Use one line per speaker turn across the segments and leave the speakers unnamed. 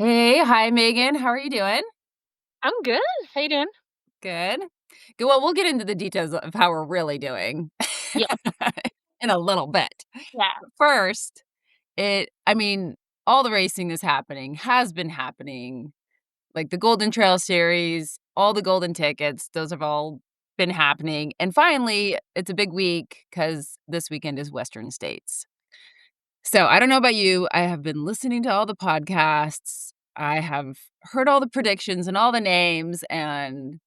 Hey, hi Megan. How are you doing?
I'm good. How you doing?
Good. Good. Well, we'll get into the details of how we're really doing
Yeah,
in a little bit.
yeah.
First, I mean, all the racing is happening, has been happening, like the Golden Trail series, all the golden tickets, those have all been happening. And finally, it's a big week because this weekend is Western States. So, I don't know about you, I have been listening to all the podcasts, I have heard all the predictions and all the names, and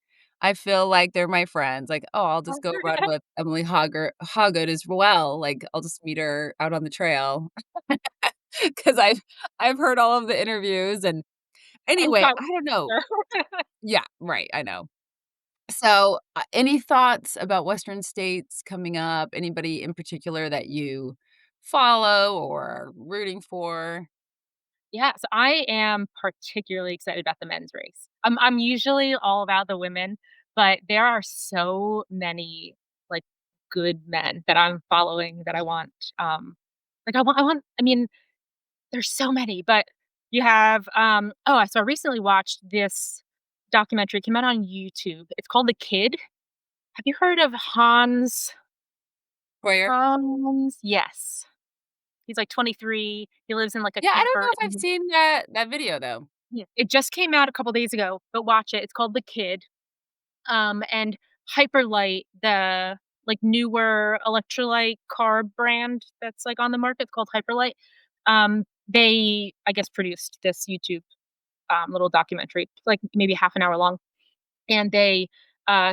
I feel like they're my friends, like, "Oh, I'll just go run with Emily Hoggood as well, like, I'll just meet her out on the trail, because I've heard all of the interviews, and
And
anyway,
Tyler.
I don't know. Yeah, right, I know. So, any thoughts about Western states coming up? Anybody in particular that you follow or are rooting for?
Yeah, so I am particularly excited about the men's race. I'm usually all about the women, but there are so many, like, good men that I'm following that I want, I mean, there's so many, but you have, so I recently watched this documentary, it came out on YouTube. It's called The Kid. Have you heard of
Hoyer?
Yes. He's, like, 23, he lives in, like, a
Yeah, I don't
camper
know if I've
in
seen that video, though.
yeah, it just came out a couple days ago, but watch it, it's called The Kid, and Hyperlight, the, like, newer electrolyte carb brand that's, like, on the market, it's called Hyperlight, they, I guess, produced this YouTube, little documentary, like, maybe half an hour long. And they,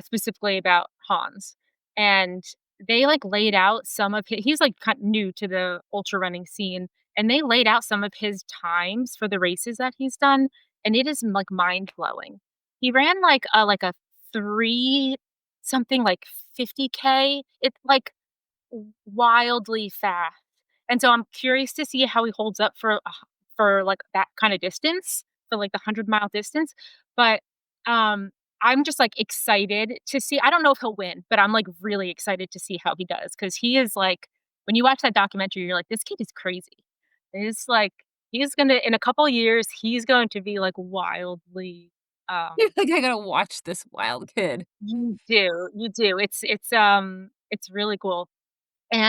specifically about Hans, and they, like, laid out some of he's, like, new to the ultra running scene, and they laid out some of his times for the races that he's done, and it is, like, mind-blowing. He ran, like a 3 something, like, 50K. It's, like, wildly fast, and so I'm curious to see how he holds up for, like, that kinda distance, for, like, the 100-mile distance, but, um, I'm just, like, excited to see I don't know if he'll win, but I'm, like, really excited to see how he does because he is, like when you watch that documentary, you're like, "This kid is crazy." It's like, he's gonna in a couple years, he's going to be, like, wildly,
You're like, "I gotta watch this wild kid."
you do, it's really cool,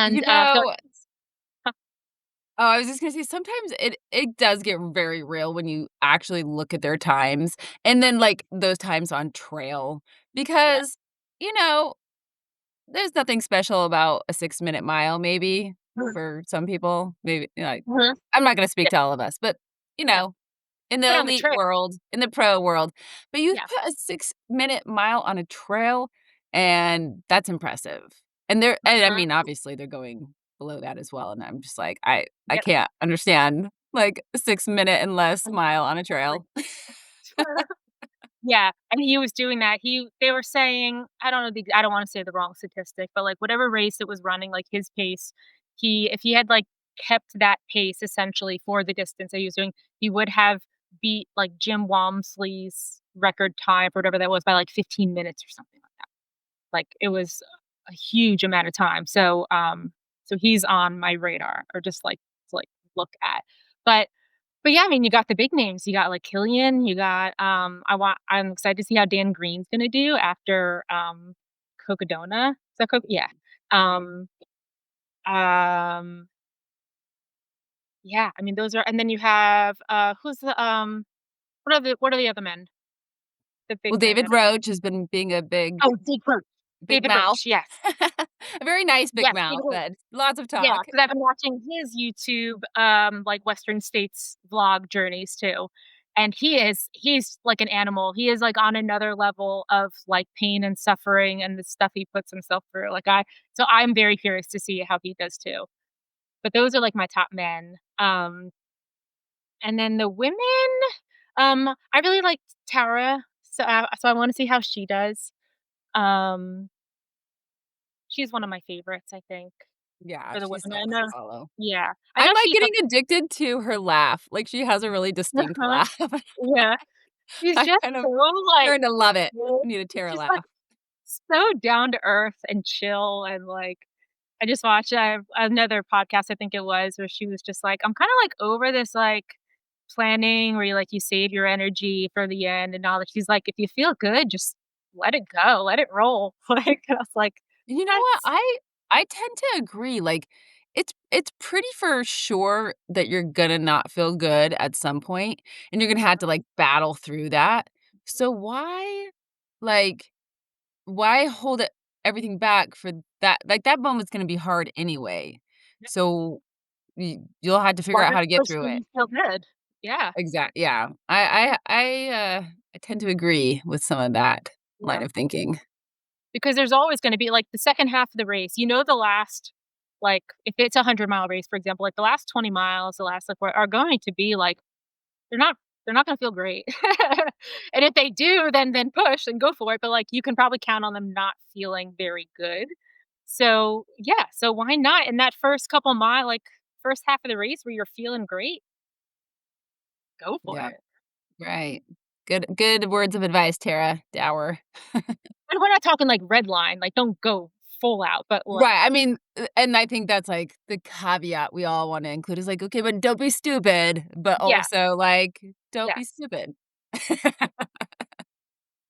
You
and,
know Oh, I was just gonna say, sometimes it does get very real when you actually look at their times, and then, like, those times on trail,
yeah.
because, you know, there's nothing special about a six-minute mile maybe
Mhm,
for some people, maybe,
mhm,
I'm not gonna speak
yeah,
to all of us, but, you
no,
know, in the
but on the
elite
trail,
world, in the pro world, but you
yeah,
put a six-minute mile on a trail, and that's impressive, and I
mhm,
mean, obviously, they're going below that as well, and I'm just like, I
yep,
can't understand, like, a 6-minute and less mile on a
exactly.
trail.
Yeah, and he was doing that. They were saying, I don't wanna say the wrong statistic, but, like, whatever race it was running, like, his pace, if he had, like, kept that pace essentially for the distance that he was doing, he would have beat, like, Jim Walmsley's record time or whatever that was by, like, 15 minutes or something like that. Like, it was a huge amount of time. So he's on my radar or just, like, to, like, look at. But yeah, I mean, you got the big names. You got, like, Killian, you got, I'm excited to see how Dan Green's gonna do after, Cocodona. Is that yeah. Um, um, yeah, I mean, those are and then you have, who's the, what are the other men? The big
Well,
men
David
that are
Roach has been being a
oh, Dave Roach.
big
David
mouth.
Roach, yes.
A very nice big
Yes,
mouth,
David Roach.
but lots of
Yeah,
talk.
because 'cause I've been watching his YouTube, like, Western States vlog journeys too, and he's like an animal. He is, like, on another level of, like, pain and suffering and the stuff he puts himself through, so I'm very curious to see how he does too. But those are, like, my top men. And then the women, I really like Tara, so I wanna see how she does. Um, she's one of my favorites, I think,
Yeah,
for the
she's
women.
so
I
fun to
know
follow.
yeah. I
I'm,
know
like,
she
getting addicted to her laugh, like, she has a really distinct
uh-huh,
laugh.
yeah. She's
I
just
kind of
so, like
starting to love it.
cool.
I need a Tara
She's, like,
laugh.
so down to earth and chill and, like I just watched, another podcast, I think it was, where she was just like, "I'm kinda, like, over this, like, planning where you save your energy for the end and all that. She's like, "If you feel good, just let it go, let it roll." Like, I was like,
You know what?
"That's"
I tend to agree, like, it's pretty for sure that you're gonna not feel good at some point, and you're gonna have to, like, battle through that. So like, why hold it everything back for that like, that moment's gonna be hard anyway. So, you'll have to figure
why
out
not
how to get
push
through
when
it.
you feel good? Yeah,
Yeah. I tend to agree with some of that line
yeah.
of thinking.
Because there's always gonna be, like, the second half of the race, the last if it's a 100-mile race, for example, like, the last 20 miles, the last, what are going to be, they're not they're not gonna feel great. And if they do, then push and go for it, but, you can probably count on them not feeling very good. So, yeah, so why not in that first couple first half of the race where you're feeling great, go for
Yeah,
it.
right. Good words of advice, Tara Dower.
And we're not talking, red line, don't go full out, but,
Right, I mean, and I think that's, like, the caveat we all wanna include is like, "Okay, but don't be stupid," but
yeah,
also, like, "Don't be
yes,
stupid."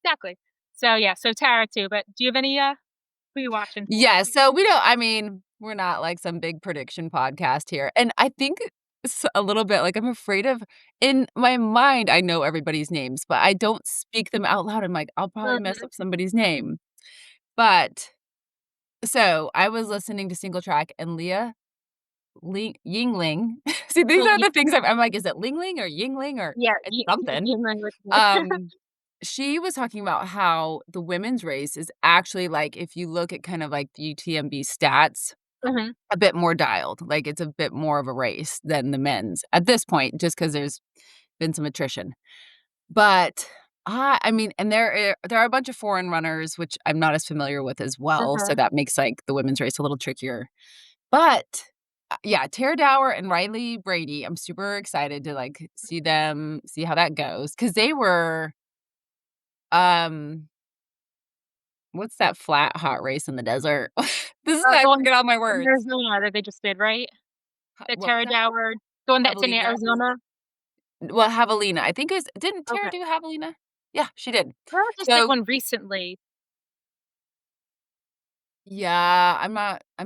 exactly. So, yeah, so Tara too, but do you have any, who you watching for?
Yeah, so we don't I mean, we're not like some big prediction podcast here, and I think it's a little bit like I'm afraid of in my mind, I know everybody's names, but I don't speak them out loud. I'm like, "I'll probably mess
Mhm,
up somebody's name." But so, I was listening to Single Track and Leah Yingling see, these are
mhm,
the things I'm like, "Is it Lingling or Yingling or"
yeah,
it's
you
something.
you know what you mean.
Um, she was talking about how the women's race is actually, like, if you look at kind of like the UTMB stats,
Mhm,
a bit more dialed, like, it's a bit more of a race than the men's at this point just because 'cause there's been some attrition. But, I mean and there are a bunch of foreign runners, which I'm not as familiar with as well, so
mhm,
that makes, like, the women's race a little trickier. But, yeah, Tara Dower and Riley Brady, I'm super excited to, like, see how that goes because they were, um what's that flat, hot race in the desert? This is I
the one
forget all my
in
words.
Arizona that they just did, right? The
What was
Terra
that?
Dower, the one that's in
Javelina?
Arizona?
Well, Javelina, I think it was didn't Tara
Okay.
do Javelina? Yeah, she did.
Terra just did
So
one recently.
yeah, I'm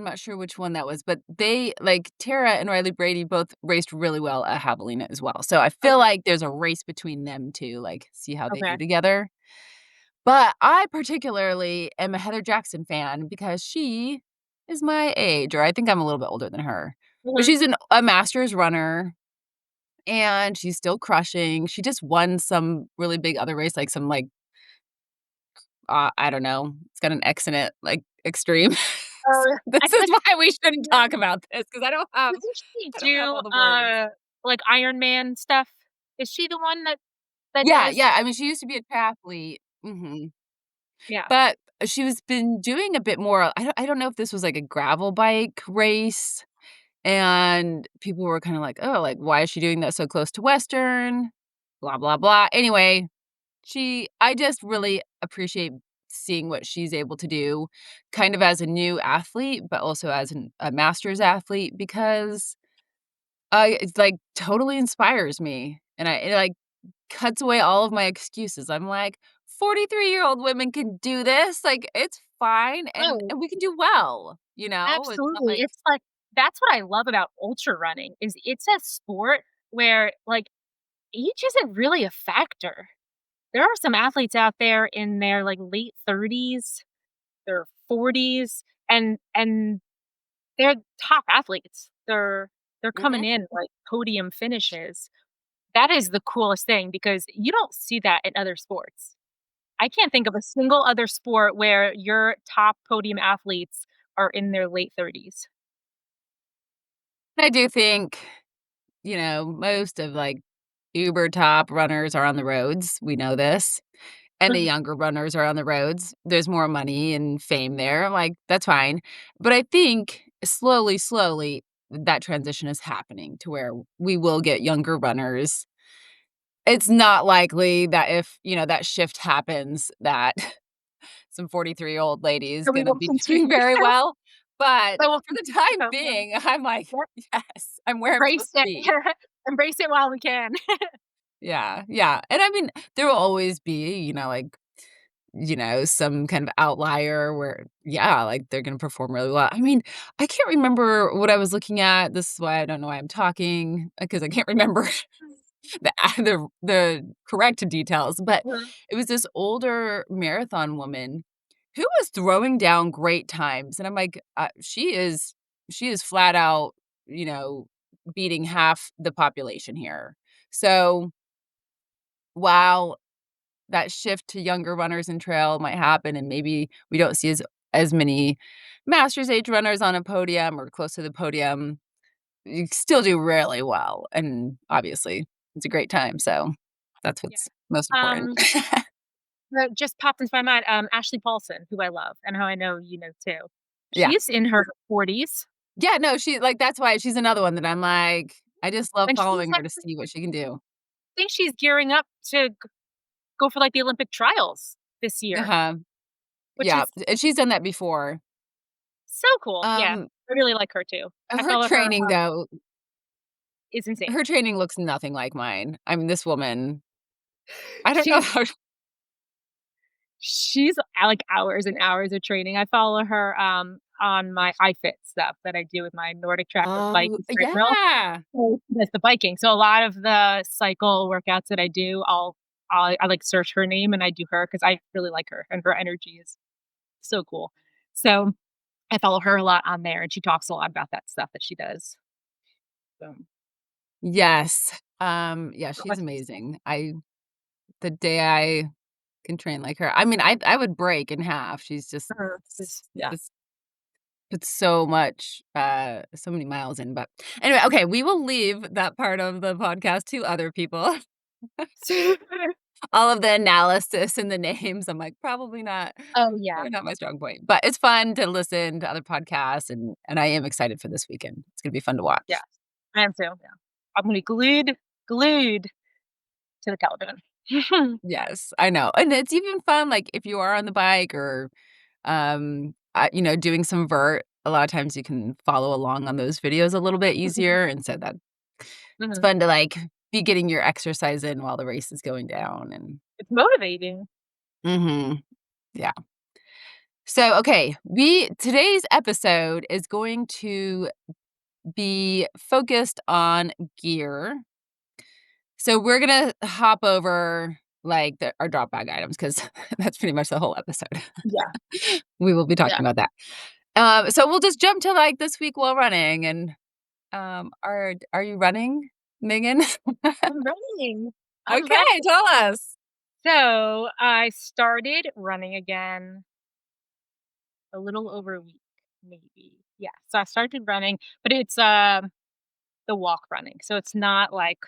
not sure which one that was, but they like, Tara and Riley Brady both raced really well at Javelina as well, so I feel
Okay,
like there's a race between them 2, like, see how they do
okay.
together. But I particularly am a Heather Jackson fan because she is my age, or I think I'm a little bit older than her, but
Mhm.
she's a masters runner, and she's still crushing. She just won some really big other race, like some, like, I don't know, it's got an X in it, like, extreme.
Oh, I
This is
could
why we shouldn't
yeah.
talk about this because
Doesn't she
I don't have
do,
all the words.
Iron Man stuff? Is she the one that
Yeah,
does
yeah, I mean, she used to be a triathlete, mhm,
yeah.
but she was been doing a bit more I don't know if this was, like, a gravel bike race, and people were kinda like, "Oh, like, why is she doing that so close to Western?" Blah, blah, blah. Anyway, I just really appreciate seeing what she's able to do kind of as a new athlete, but also as a master's athlete because, it's, like, totally inspires me, and it, like, cuts away all of my excuses. I'm like, "43-year-old women can do this, like, it's fine,
Oh,
and we can do well," you know? It's not
absolutely.
like
It's like that's what I love about ultra running is it's a sport where, age isn't really a factor. There are some athletes out there in their, late 30s, their 40s, and they're top athletes. They're coming
mhm.
in, podium finishes. That is the coolest thing because you don't see that in other sports. I can't think of a single other sport where your top podium athletes are in their late 30s.
I do think, most of, like, uber top runners are on the roads, we know this. And the younger runners are on the roads. There's more money and fame there, I'm like, "That's fine." But I think slowly, slowly, that transition is happening to where we will get younger runners. It's not likely that if, that shift happens that some 43-year-old lady is
So we
gonna
will
be doing
continue.
very well, but
So we'll
for the
continue
time
to
being, I'm like,
yep,
"Yes, I'm where I'm
embrace
supposed to
it.
be."
Embrace it while we can.
Yeah, yeah, and I mean, there will always be, like, some kind of outlier where, yeah, like, they're gonna perform really well. I mean, I can't remember what I was looking at. This is why I don't know why I'm talking, because I can't remember the correct details, but
Mhm.
it was this older marathon woman who was throwing down great times, and I'm like, she is flat out, you know, beating half the population here. So, while that shift to younger runners in trail might happen, and maybe we don't see as many masters age runners on a podium or close to the podium, you still do really well, and obviously, it's a great time, so that's
Yeah.
what's most important.
Um, that just popped into my mind, Ashley Paulson, who I love and who I know you know too.
Yeah.
She's in her 40s,
Yeah, no, that's why she's another one that I'm like, I just love
and she's
following her to
actually
see what she can do.
I think she's gearing up to go for, like, the Olympic trials this year,
Uh-huh.
which
Yeah,
is
and she's done that before.
so cool. Yeah,
Um,
I really like her too. I
her
follow her,
training, though
is insane.
her training looks nothing like mine. I mean, this woman, I don't know
She's
how.
she's, like, hours and hours of training. I follow her, on my iFit stuff that I do with my Nordic track with bike
Oh,
and treadmill.
yeah.
So that's the biking. So a lot of the cycle workouts that I do, I, like, search her name and I do her because I really like her and her energy is so cool. So I follow her a lot on there, and she talks a lot about that stuff that she does. So
Yes. Yeah,
so
she's
much useful.
amazing. The day I can train like her, I mean, I would break in half. She's just
Her
s
is yeah.
just puts so many miles in, but anyway, okay, we will leave that part of the podcast to other people. All of the analysis and the names, I'm like,
Oh, yeah.
probably not my strong point, but it's fun to listen to other podcasts, and I am excited for this weekend. It's gonna be fun to
Yeah.
watch.
I am too, yeah. I'm gonna be glued to the television.
Yes, I know, and it's even fun, like, if you are on the bike or, doing some vert, a lot of times you can follow along on those videos a little bit
Mhm,
easier, and so that it's
mhm.
fun to, like, be getting your exercise in while the race is going down and
It's motivating.
Mhm. Yeah. So, okay, we today's episode is going to be focused on gear. So we're gonna hop over, like, our drop bag items because that's pretty much the whole episode.
Yeah,
We will be
yeah.
talking about that. So we'll just jump to, like, this week while running and, are you running, Megan?
I'm running. I'm
Okay,
running.
tell us.
So, I started running again a little over a week, maybe. Yeah, so I started running, but it's, the walk running, so it's not, like,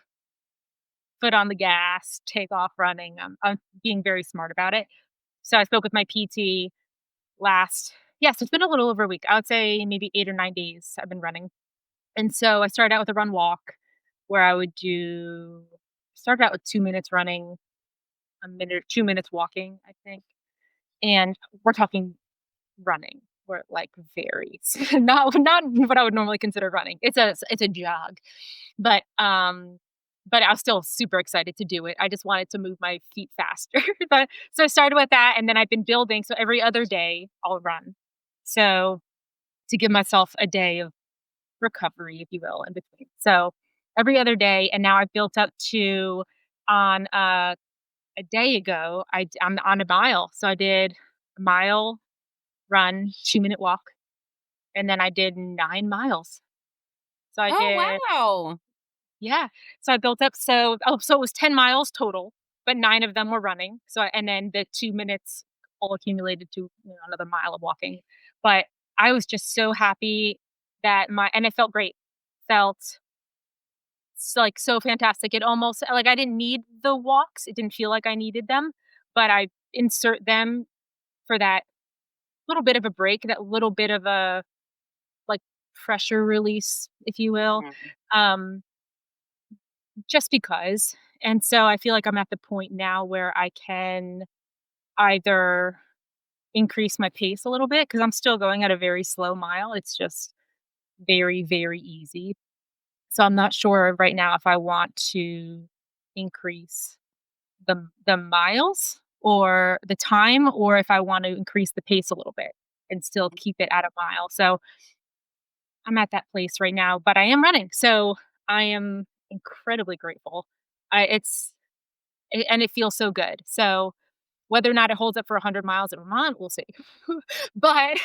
foot on the gas, take off running. I'm being very smart about it. So I spoke with my PT last yes, it's been a little over a week. I would say maybe 8 or 9 days I've been running. And so I started out with a run walk where I would do started out with 2 minutes running, a minute 2 minutes walking, I think. And we're talking running. We're like varies. Not what I would normally consider running. It's a jog. But, but I was still super excited to do it. I just wanted to move my feet faster. But so I started with that, and then I've been building, so every other day I'll run. So, to give myself a day of recovery, if you will, in between. So, every other day, and now I've built up to on, a day ago, I'm on a mile. So I did a mile run, 2-minute walk, and then I did 9 miles. So I
Oh,
did
wow.
yeah. So I built up so it was 10 miles total, but 9 of them were running. And then the 2 minutes all accumulated to, another mile of walking. But I was just so happy that my and it felt great. Felt like so fantastic. It almost like I didn't need the walks. It didn't feel like I needed them, but I insert them for that little bit of a break, that little bit of a like pressure release, if you will.
Mhm.
Um just because. And so I feel like I'm at the point now where I can either increase my pace a little bit because I'm still going at a very slow mile. It's just very, very easy. So I'm not sure right now if I want to increase the miles or the time, or if I want to increase the pace a little bit and still keep it at a mile. So I'm at that place right now, but I am running. So I am incredibly grateful. And it feels so good. So whether or not it holds up for 100 miles in Vermont, we'll see. But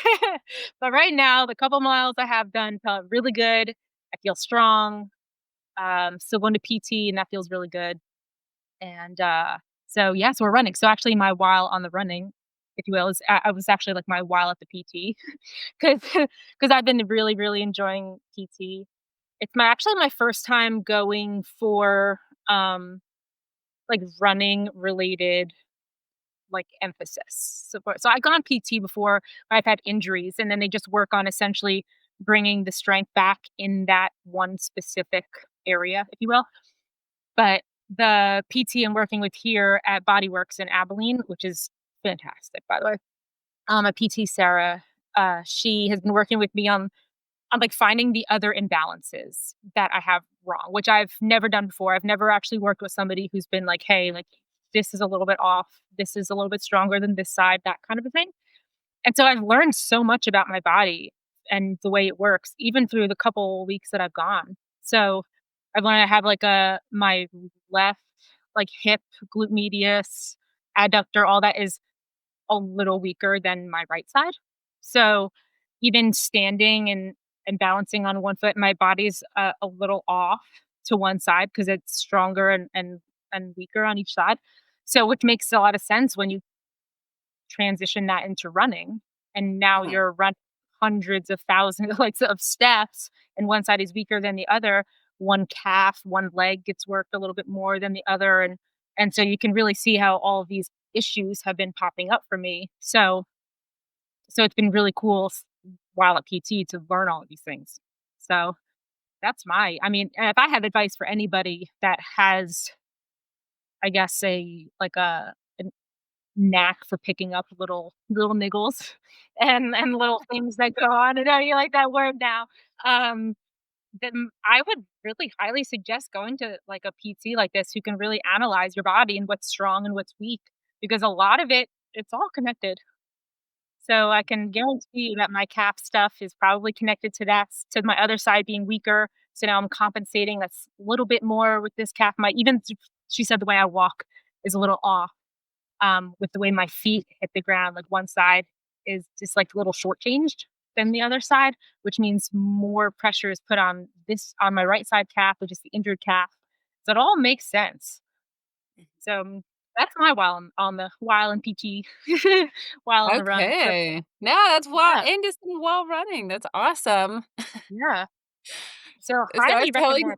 but right now, the couple miles I have done felt really good. I feel strong. Still going to PT, and that feels really good. And so yeah, so we're running. So actually, my while on the running, if you will, is I was actually like my while at the PT because because I've been really enjoying PT. It's my actually my first time going for like running related like emphasis. So I've gone PT before. I've had injuries, and then they just work on essentially bringing the strength back in that one specific area, if you will. But the PT I'm working with here at Bodyworks in Abilene, which is fantastic, by the way. A PT, Sarah, she has been working with me on like finding the other imbalances that I have wrong, which I've never done before. I've never actually worked with somebody who's been like, "Hey, like this is a little bit off. This is a little bit stronger than this side," that kind of a thing. And so I've learned so much about my body and the way it works, even through the couple weeks that I've gone. So I've learned I have like my left like hip, glute medius, adductor, all that is a little weaker than my right side. So even standing and balancing on one foot, my body's a little off to one side because it's stronger and weaker on each side. So which makes a lot of sense when you transition that into running, and now
Hmm.
you're running hundreds of thousands like of steps, and one side is weaker than the other. One calf, one leg gets worked a little bit more than the other, and so you can really see how all of these issues have been popping up for me. So it's been really cool while at PT to learn all of these things. So that's I mean, if I have advice for anybody that has, I guess, a knack for picking up little niggles and little things that go on. I know you like that word now. Um, then I would really highly suggest going to like a PT like this who can really analyze your body and what's strong and what's weak because a lot of it's all connected. So I can guarantee that my calf stuff is probably connected to to my other side being weaker. So now I'm compensating that's a little bit more with this calf. She said the way I walk is a little off with the way my feet hit the ground. Like one side is just like a little shortchanged than the other side, which means more pressure is put on my right side calf, which is the injured calf. So it all makes sense. So that's my while in PT, while on the run. So
Okay. No, that's wild
yeah,
and just while running. That's awesome.
yeah. So
So
highly recommend.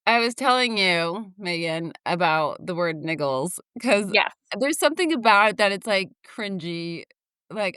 I was telling you, Megan, about the word niggles because
Yes.
there's something about it that it's, like, cringy, like,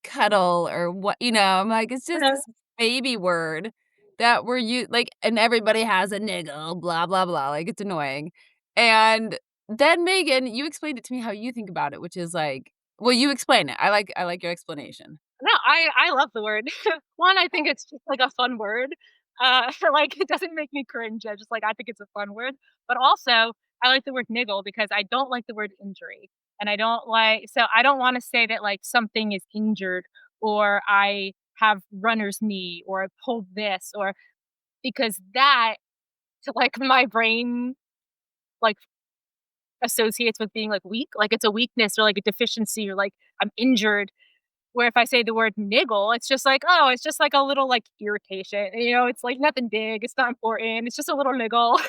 cuddle or what I'm like, it's just
Uh,
this baby word that like, and everybody has a niggle, blah, blah, blah, like, it's annoying. And then, Megan, you explained it to me how you think about it, which is like well, you explain it. I like your explanation.
No, I love the word. One, I think it's just like a fun word. Like it doesn't make me cringe. I think it's a fun word. But also, I like the word niggle because I don't like the word injury. And I don't want to say that like something is injured or I have runner's knee or I pulled this or because that to like my brain like associates with being like weak, like it's a weakness or like a deficiency or like I'm injured. Where if I say the word niggle, it's just like, oh, it's just like a little like irritation. It's like nothing big. It's not important. It's just a little niggle.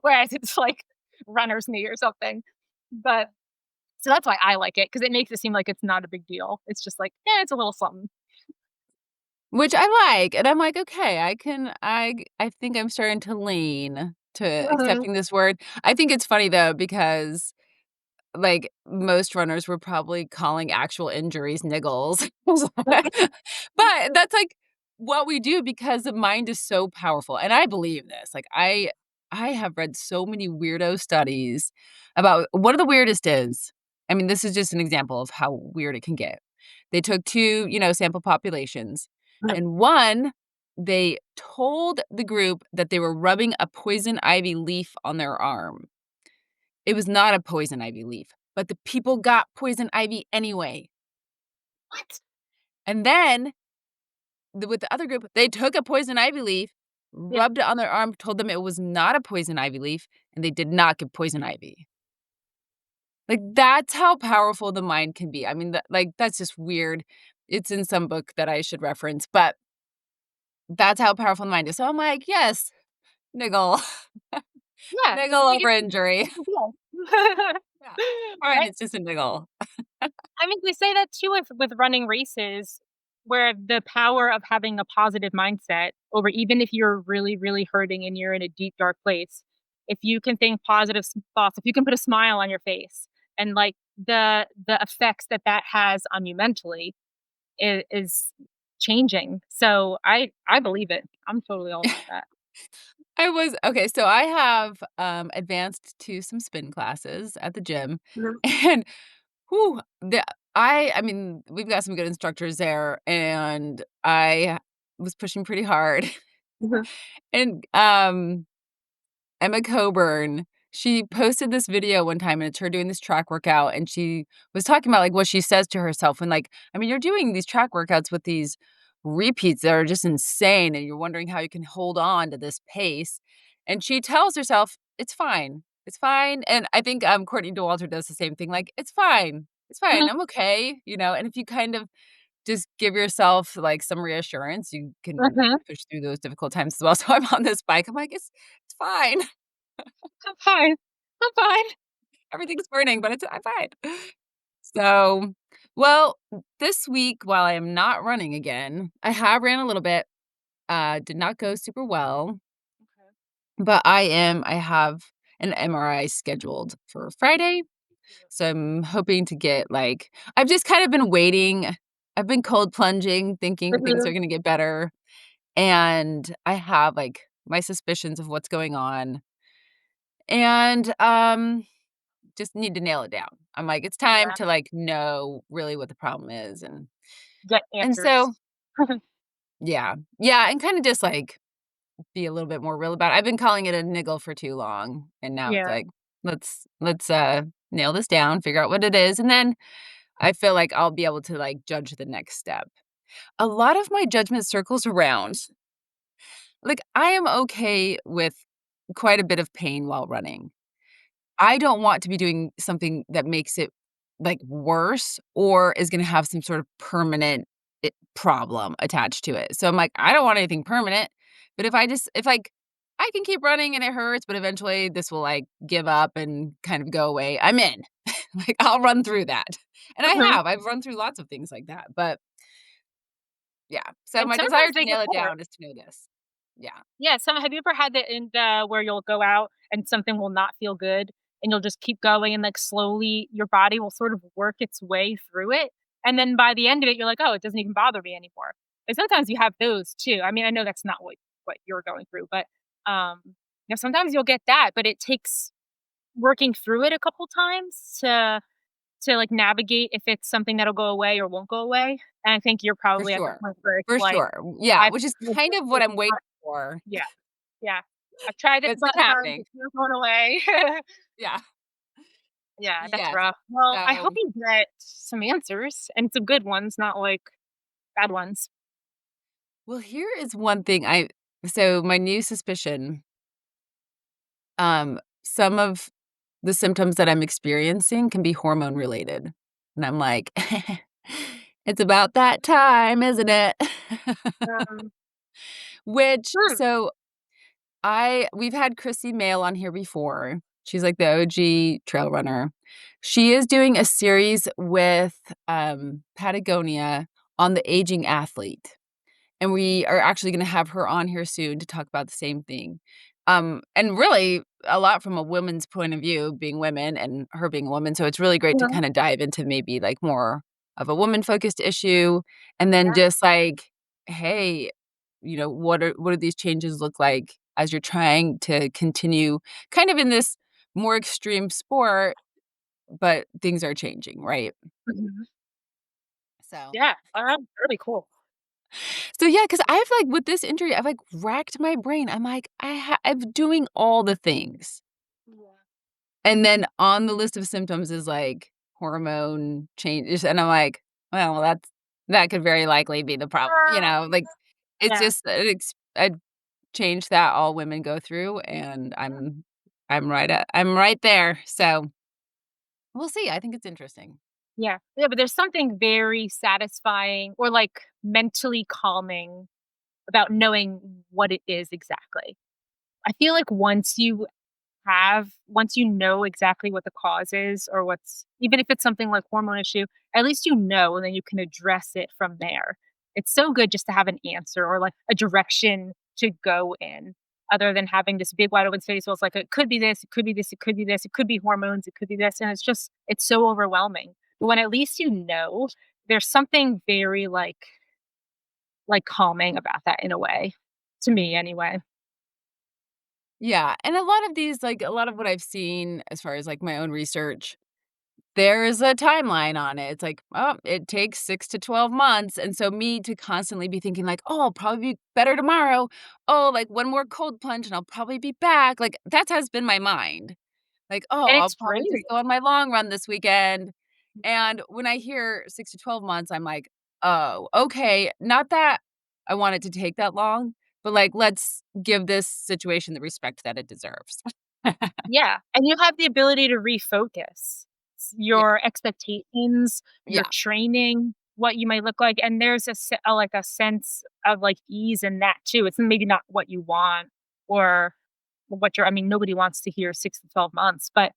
Whereas it's like runner's knee or something. But so that's why I like it because it makes it seem like it's not a big deal. It's just like, yeah, it's a little something.
Which I like, and I'm like, "Okay, I think I'm starting to lean to
Mhm.
accepting this word." I think it's funny though because, like, most runners were probably calling actual injuries niggles. But that's, like, what we do because the mind is so powerful, and I believe this. Like, I have read so many weirdo studies about one of the weirdest is I mean, this is just an example of how weird it can get. They took 2, sample populations, and one they told the group that they were rubbing a poison ivy leaf on their arm. It was not a poison ivy leaf, but the people got poison ivy anyway.
What?
And then with the other group, they took a poison ivy leaf,
Yeah.
rubbed it on their arm, told them it was not a poison ivy leaf, and they did not get poison ivy. Like, that's how powerful the mind can be. I mean, that's just weird. It's in some book that I should reference, but that's how powerful the mind is. So I'm like, "Yes, niggle.
Yeah,
Niggle
like,
over injury."
no big deal.
Yeah. Fine,
Right?
it's just a niggle.
I mean, we say that too with running races, where the power of having a positive mindset over even if you're really, really hurting and you're in a deep, dark place, if you can think positive thoughts, if you can put a smile on your face and like the effects that that has on you mentally is changing. So I believe it. I'm totally all about that.
I was okay, so I have, advanced to some spin classes at the gym,
Mhm,
and whew, I mean, we've got some good instructors there, and I was pushing pretty hard.
mhm,
And, Emma Coburn, she posted this video one time, and it's her doing this track workout, and she was talking about, like, what she says to herself, and, like, I mean, you're doing these track workouts with these repeats that are just insane, and you're wondering how you can hold on to this pace, and she tells herself, it's fine," and I think, Courtney Dauwalter does the same thing, like, it's fine,
mhm,
I'm okay," and if you kind of just give yourself, like, some reassurance, you can
mhm.
push through those difficult times as well, so I'm on this bike, I'm like, it's fine."
I'm fine. I'm fine.
Everything's burning, but I'm fine. So, well, this week, while I am not running again, I have ran a little bit, did not go super well,
Okay.
but I have an MRI scheduled for Friday, so I'm hoping to get, like I've just kind of been waiting. I've been cold plunging, thinking things are
Mhm,
gonna get better, and I have, like, my suspicions of what's going on, and, just need to nail it down. I'm like, "It's time
yeah,
to, like, know really what the problem is,"
get
and
answers.
so yeah. Yeah, and kinda just, like, be a little bit more real about it. I've been calling it a niggle for too long, and now it's
Yeah.
like, let's nail this down, figure out what it is, and then I feel like I'll be able to, like, judge the next step. A lot of my judgment circles around like, I am okay with quite a bit of pain while running. I don't want to be doing something that makes it, like, worse or is gonna have some sort of permanent problem attached to it. So I'm like, "I don't want anything permanent." But if, like, I can keep running and it hurts, but eventually this will, like, give up and kind of go away, I'm in. Like, I'll run through that. And I
Mhm.
have. I've run through lots of things like that, but yeah. So
And
my desire
sometimes
to
they get
nail it
better.
down is to know this. Yeah,
Yeah, some have you ever had that in the where you'll go out and something will not feel good and you'll just keep going and, like, slowly your body will sort of work its way through it, and then by the end of it, you're like, "Oh, it doesn't even bother me anymore." And sometimes you have those too. I mean, I know that's not what you're going through, but, you know, sometimes you'll get that, but it takes working through it a couple times to, like, navigate if it's something that'll go away or won't go away, and I think you're
for
probably at the
sure.
point where it's
For
like,
sure. Yeah,
I've
which is
tried
kind
this,
of what
it's
I'm waiting
not
for.
yeah, yeah. I've tried it a
It's
bunch
not
of times,
happening.
it's not going away.
Yeah.
Yeah, that's
Yes.
rough. Well, I hope
So,
you get some answers and some good ones, not, like, bad ones.
well, here is one thing so my new suspicion, some of the symptoms that I'm experiencing can be hormone related. And I'm like, it's about that time, isn't it?
Um,
Which
hmm,
so we've had Chrissy Mail on here before. She's like the OG trail runner. She is doing a series with Patagonia on the aging athlete. And we are actually gonna have her on here soon to talk about the same thing. And really a lot from a woman's point of view, being women and her being a woman, so it's really great to
mhm,
kinda dive into maybe, like, more of a woman-focused issue, and then
yeah,
just like, "Hey, what do these changes look like as you're trying to continue kind of in this more extreme sport, but things are changing," right?
mhm.
So
Yeah, really cool.
So, yeah, because 'cause I've, like with this injury, I've, like, racked my brain. I'm like, I'm doing all the things.
Yeah.
And then on the list of symptoms is, like, hormone changes, and I'm like, "Well, that could very likely be the problem," like, it's
Yeah,
just a change that all women go through, and I'm right there, so we'll see, I think it's interesting.
yeah. Yeah, but there's something very satisfying or, like, mentally calming about knowing what it is exactly. I feel like once you know exactly what the cause is or what's even if it's something like hormone issue, at least you know, and then you can address it from there. It's so good just to have an answer or like a direction to go in other than having this big wide open space. Well, it's like it could be this, it could be this, it could be this, it could be hormones, it could be this. And it's so overwhelming. But when at least you know, there's something very like calming about that in a way. To me anyway.
Yeah, and a lot of these like, a lot of what I've seen as far as, like, my own research, there's a timeline on it. It's like, "Oh, it takes 6 to 12 months," and so me to constantly be thinking like, "Oh, I'll probably be better tomorrow. Oh, like, one more cold plunge and I'll probably be back." Like, that has been my mind. Like, "Oh,
And
I'll
it's
probably just
great.
go on my long run this weekend." And when I hear 6 to 12 months, I'm like, "Oh, okay." Not that I want it to take that long, but, like, let's give this situation the respect that it deserves.
Yeah, and you have the ability to refocus
Yeah,
your expectations, your
yeah.
training, what you might look like, and there's like, a sense of, like, ease in that too. It's maybe not what you want or what you're I mean, nobody wants to hear 6 to 12 months, but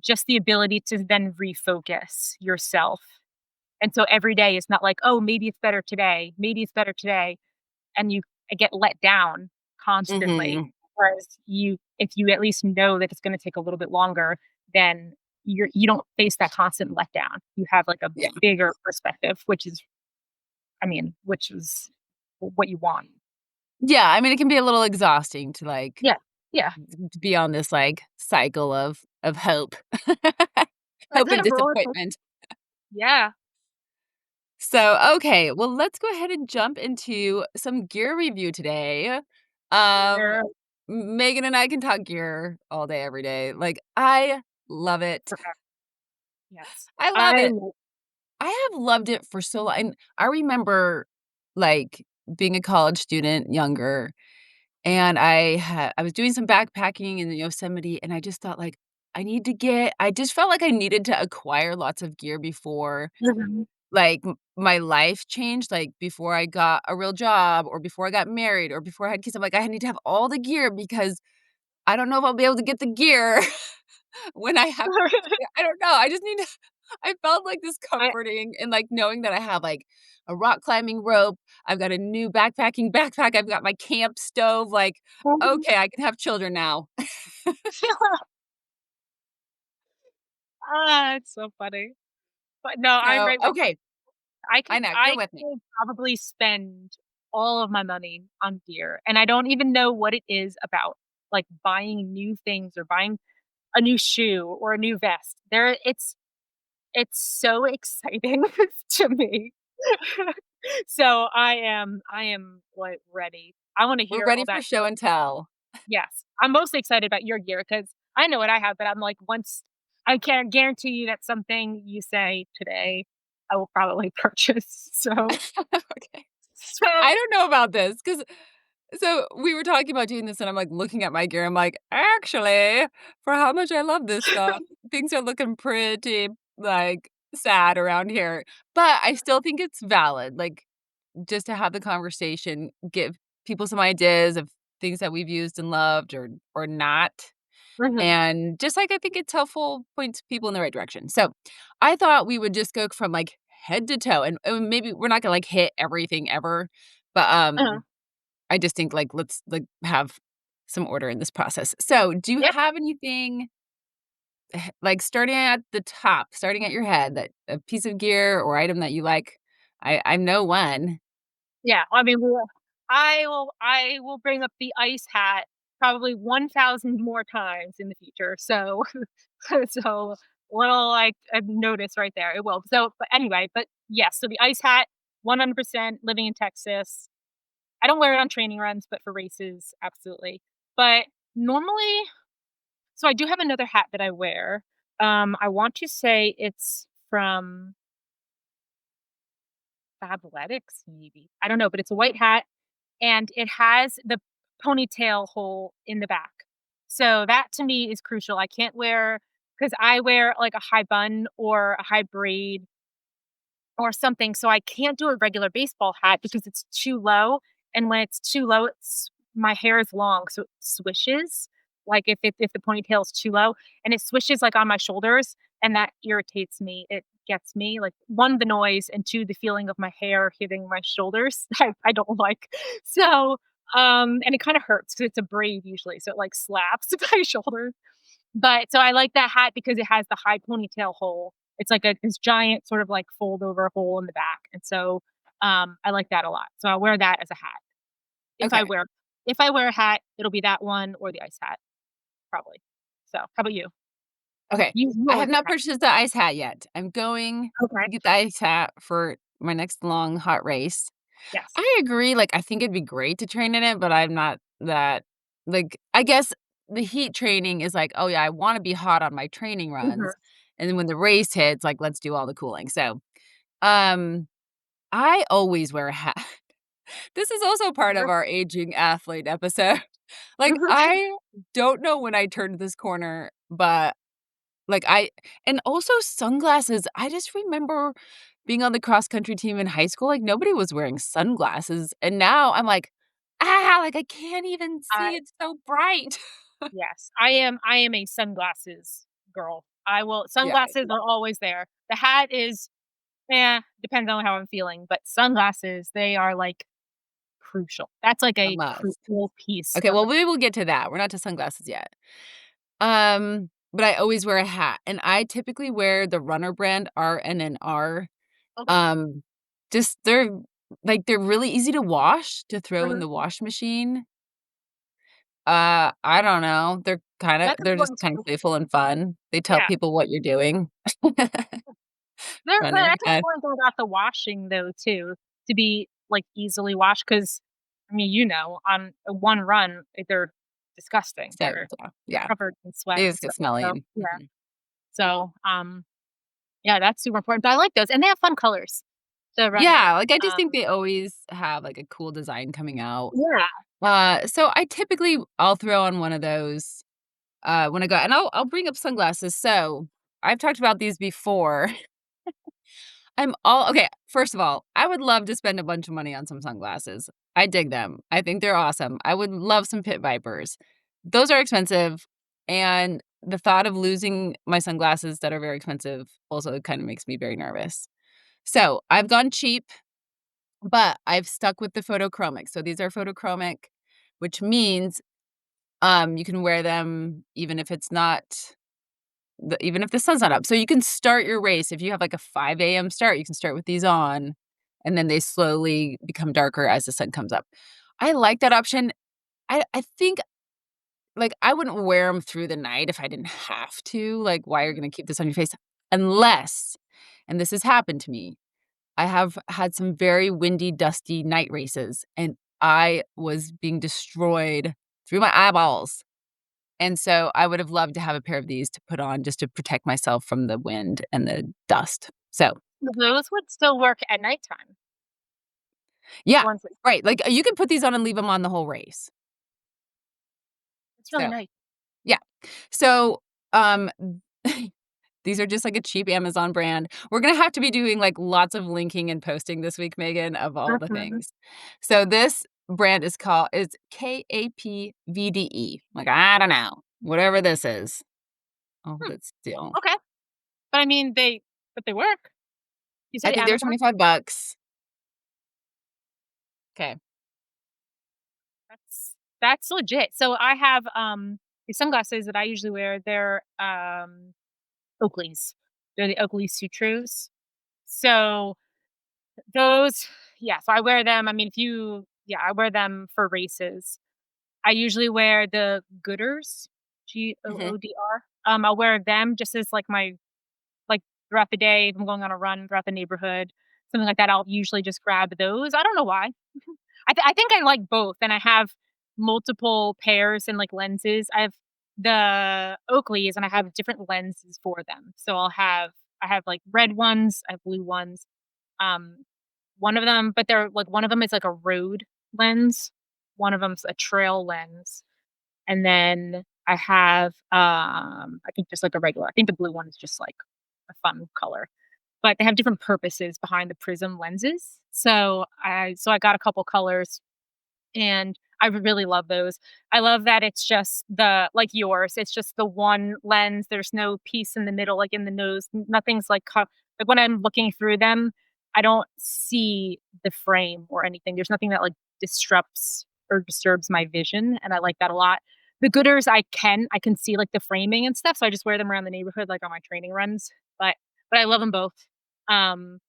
just the ability to then refocus yourself, and so every day is not like, "Oh, maybe it's better today, maybe it's better today." And you get let down constantly.
Mhm.
Whereas if you at least know that it's gonna take a little bit longer, then you don't face that constant letdown. You have, like, a
Yeah.
bigger perspective, which is I mean, which is what you want.
Yeah, I mean, it can be a little exhausting to, like,
Yeah. Yeah.
to be on this, like, cycle of hope.
It's
Hope and
a roller coaster.
disappointment.
Yeah.
So, okay, well, let's go ahead and jump into some gear review today. Um,
Yeah.
Megan and I can talk gear all day, every day. Like, I love it.
Forever. Yes.
I love
I
it. I have loved it for so long. And I remember, like, being a college student, younger, and I was doing some backpacking in the Yosemite, and I just thought, like, I just felt like I needed to acquire lots of gear before,
Mhm.
like, my life changed, like, before I got a real job or before I got married or before I had kids. I'm like, "I need to have all the gear because I don't know if I'll be able to get the gear when I have." I don't know, I just need to I felt, like, this
I
comforting and, like, knowing that I have, like, a rock climbing rope, I've got a new backpacking backpack, I've got my camp stove, like, "Okay, I can have children now."
It's so funny. But no, I'm
So,
right with
okay, I know, you're
I
with me.
could probably spend all of my money on gear, and I don't even know what it is about, like, buying new things or buying a new shoe or a new vest. It's so exciting to me. So, I am, like, ready. I wanna
We're
hear
ready
all
for
that.
show and tell.
Yes. I'm mostly excited about your gear because I know what I have, but I'm like, once I can guarantee you that something you say today, I will probably purchase.
Okay.
So
I don't know about this because so we were talking about doing this, and I'm, like, looking at my gear, I'm like, "Actually, for how much I love this stuff, things are looking pretty, like, sad around here." But I still think it's valid, like, just to have the conversation, give people some ideas of things that we've used and loved or not,
Mhm.
and just, like, I think it's helpful, points people in the right direction. So, I thought we would just go from, like, head to toe, and maybe we're not gonna, like, hit everything ever, but,
Uh-huh.
I just think, like, let's, like, have some order in this process. So, do you
Yep.
have anything, like, starting at the top, starting at your head, that a piece of gear or item that you like? I know one.
Yeah. I mean, I will bring up the ice hat probably 1,000 more times in the future. So little like a notice right there. It will. So but anyway, but yes, so the ice hat 100% living in Texas. I don't wear it on training runs, but for races, absolutely. But normally so I do have another hat that I wear. I want to say it's from Fabletics, maybe. I don't know, but it's a white hat and it has the ponytail hole in the back. So that to me is crucial. I can't wear because I wear like a high bun or a high braid or something, so I can't do a regular baseball hat because it's too low, and when it's too low, it's my hair is long, so it swishes, like, if the ponytail is too low, and it swishes, like, on my shoulders, and that irritates me. It gets me, like, 1, the noise, and 2, the feeling of my hair hitting my shoulders, I don't like. So, and it kinda hurts because it's a braid usually, so it, like, slaps my shoulder. But so I like that hat because it has the high ponytail hole. It's like this giant sort of like fold over hole in the back, and so, I like that a lot. So I wear that as a hat. If I
Okay.
wear if I wear a hat, it'll be that one or the ice hat, probably. So, how about you?
Okay.
You
I
always
have
wear
not
a hat.
purchased the ice hat yet. I'm going
Okay.
to get the ice hat for my next long hot race.
Yes.
I agree, like, I think it'd be great to train in it, but I'm not that like, I guess the heat training is like, "Oh, yeah, I wanna be hot on my training
Mhm.
runs," and then when the race hits, like, let's do all the cooling. So, um, I always wear a hat. This is also part of
Sure.
our aging athlete episode. Like, I don't know when I turned this corner, but like, I and also sunglasses, I just remember being on the cross country team in high school, like, nobody was wearing sunglasses, and now I'm like, "Ah, like, I can't even
I
see, it's so bright."
Yes, I am a sunglasses girl. I will
Yeah,
sunglasses are always there. The hat is, depends on how I'm feeling, but sunglasses, they are, like, crucial. That's like
a
a
must.
crucial piece
Okay,
of
well,
the
we will get to that, we're not to sunglasses yet. But I always wear a hat, and I typically wear the Runner brand, RNNR.
Okay.
Um, just they're really easy to wash, to throw in
Mhm.
the wash machine. I don't know.
That's
They're just
important
kind of
too.
playful and fun. They tell
Yeah.
people what you're doing.
But
Running
that's an
head.
important thing about the washing though too, to be, like, easily washed. Because I mean, on a one run, they're disgusting.
So,
They're
yeah.
covered in sweat
They
and
just get
stuff,
smelly
so
and
yeah.
mhm.
So, yeah, that's super important, but I like those, and they have fun colors. The runner,
Yeah, like, I just think they always have, like, a cool design coming out.
yeah.
So I typically I'll throw on one of those, when I go and I'll bring up sunglasses. So, I've talked about these before. I'm all okay, first of all, I would love to spend a bunch of money on some sunglasses. I dig them. I think they're awesome. I would love some Pit Vipers. Those are expensive, and the thought of losing my sunglasses that are very expensive also kind of makes me very nervous. So, I've gone cheap, but I've stuck with the photochromic. So these are photochromic, which means, you can wear them even if it's not even if the sun's not up. So you can start your race if you have, like, a 5 AM start, you can start with these on, and then they slowly become darker as the sun comes up. I like that option. I think, like, I wouldn't wear them through the night if I didn't have to, like, why are you gonna keep this on your face? Unless and this has happened to me, I have had some very windy, dusty night races, and I was being destroyed through my eyeballs. And so I would have loved to have a pair of these to put on just to protect myself from the wind and the dust. So,
Those would still work at nighttime, the
yeah,
ones that
right, like, you can put these on and leave them on the whole race.
it's really
So,
nice.
yeah. So, um, these are just like a cheap Amazon brand. We're gonna have to be doing, like, lots of linking and posting this week, Megan, of all the
Mhm.
things. So this brand is KAPVDE. Like, I don't know, whatever this is. Oh,
Hmm,
that's still
okay. But I mean, they work. You
I
said
think they're
Amazon?
25 bucks. 'Kay.
That's legit. So I have, these sunglasses that I usually wear, they're, Oakleys. They're the Oakley Sutros. So those yeah, so I wear them. I mean, if you yeah, I wear them for races. I usually wear the Goodrs,
Mhm.
Goodr. I'll wear them just as, like, my like, throughout the day, if I'm going on a run throughout the neighborhood. something like that, I'll usually just grab those. I don't know why. I think I like both, and I have multiple pairs and, like, lenses. I have the Oakleys, and I have different lenses for them. So I have, like, red ones, I have blue ones. Um, one of them but they're like, one of them is like a road lens, one of them's a trail lens, and then I have, I think just like a regular I think the blue one is just like a fun color. But they have different purposes behind the prism lenses. So I got a couple colors and I really love those. I love that it's just the like yours, it's just the one lens, there's no piece in the middle, like in the nose, nothing's like like when I'm looking through them, I don't see the frame or anything. There's nothing that like disrupts or disturbs my vision, and I like that a lot. The Gooders, I can see like the framing and stuff, so I just wear them around the neighborhood, like on my training runs. But I love them both. Um,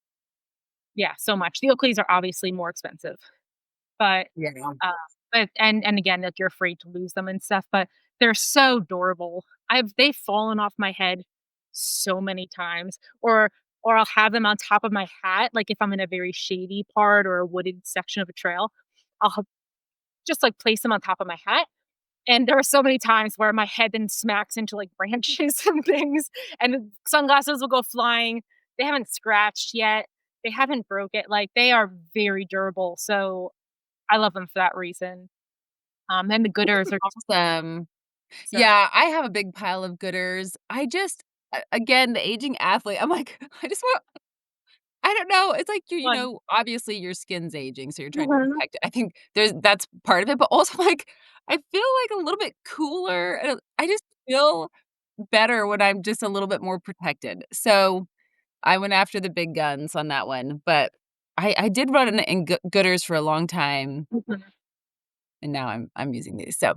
yeah, so much. The Oakleys are obviously more expensive. But,
Yeah.
uh, and again, like, you're afraid to lose them and stuff, but they're so durable. They've fallen off my head so many times, or I'll have them on top of my hat, like, if I'm in a very shady part or a wooded section of a trail, I'll just, like, place them on top of my hat, and there are so many times where my head then smacks into, like, branches and things, and the sunglasses will go flying. They haven't scratched yet. They haven't broke it, like, they are very durable, so I love them for that reason. And the Gooders are just
Awesome.
so
Yeah, I have a big pile of Gooders. I just again, the aging athlete, I'm like, I just want I don't know, it's like
fun.
obviously your skin's aging, so you're trying to
Mhm.
protect it. I think that's part of it, but also, like, I feel, like, a little bit cooler, I just feel better when I'm just a little bit more protected. So, I went after the big guns on that one, but I did run in Gooders for a long time,
Mhm.
and now I'm using these. So,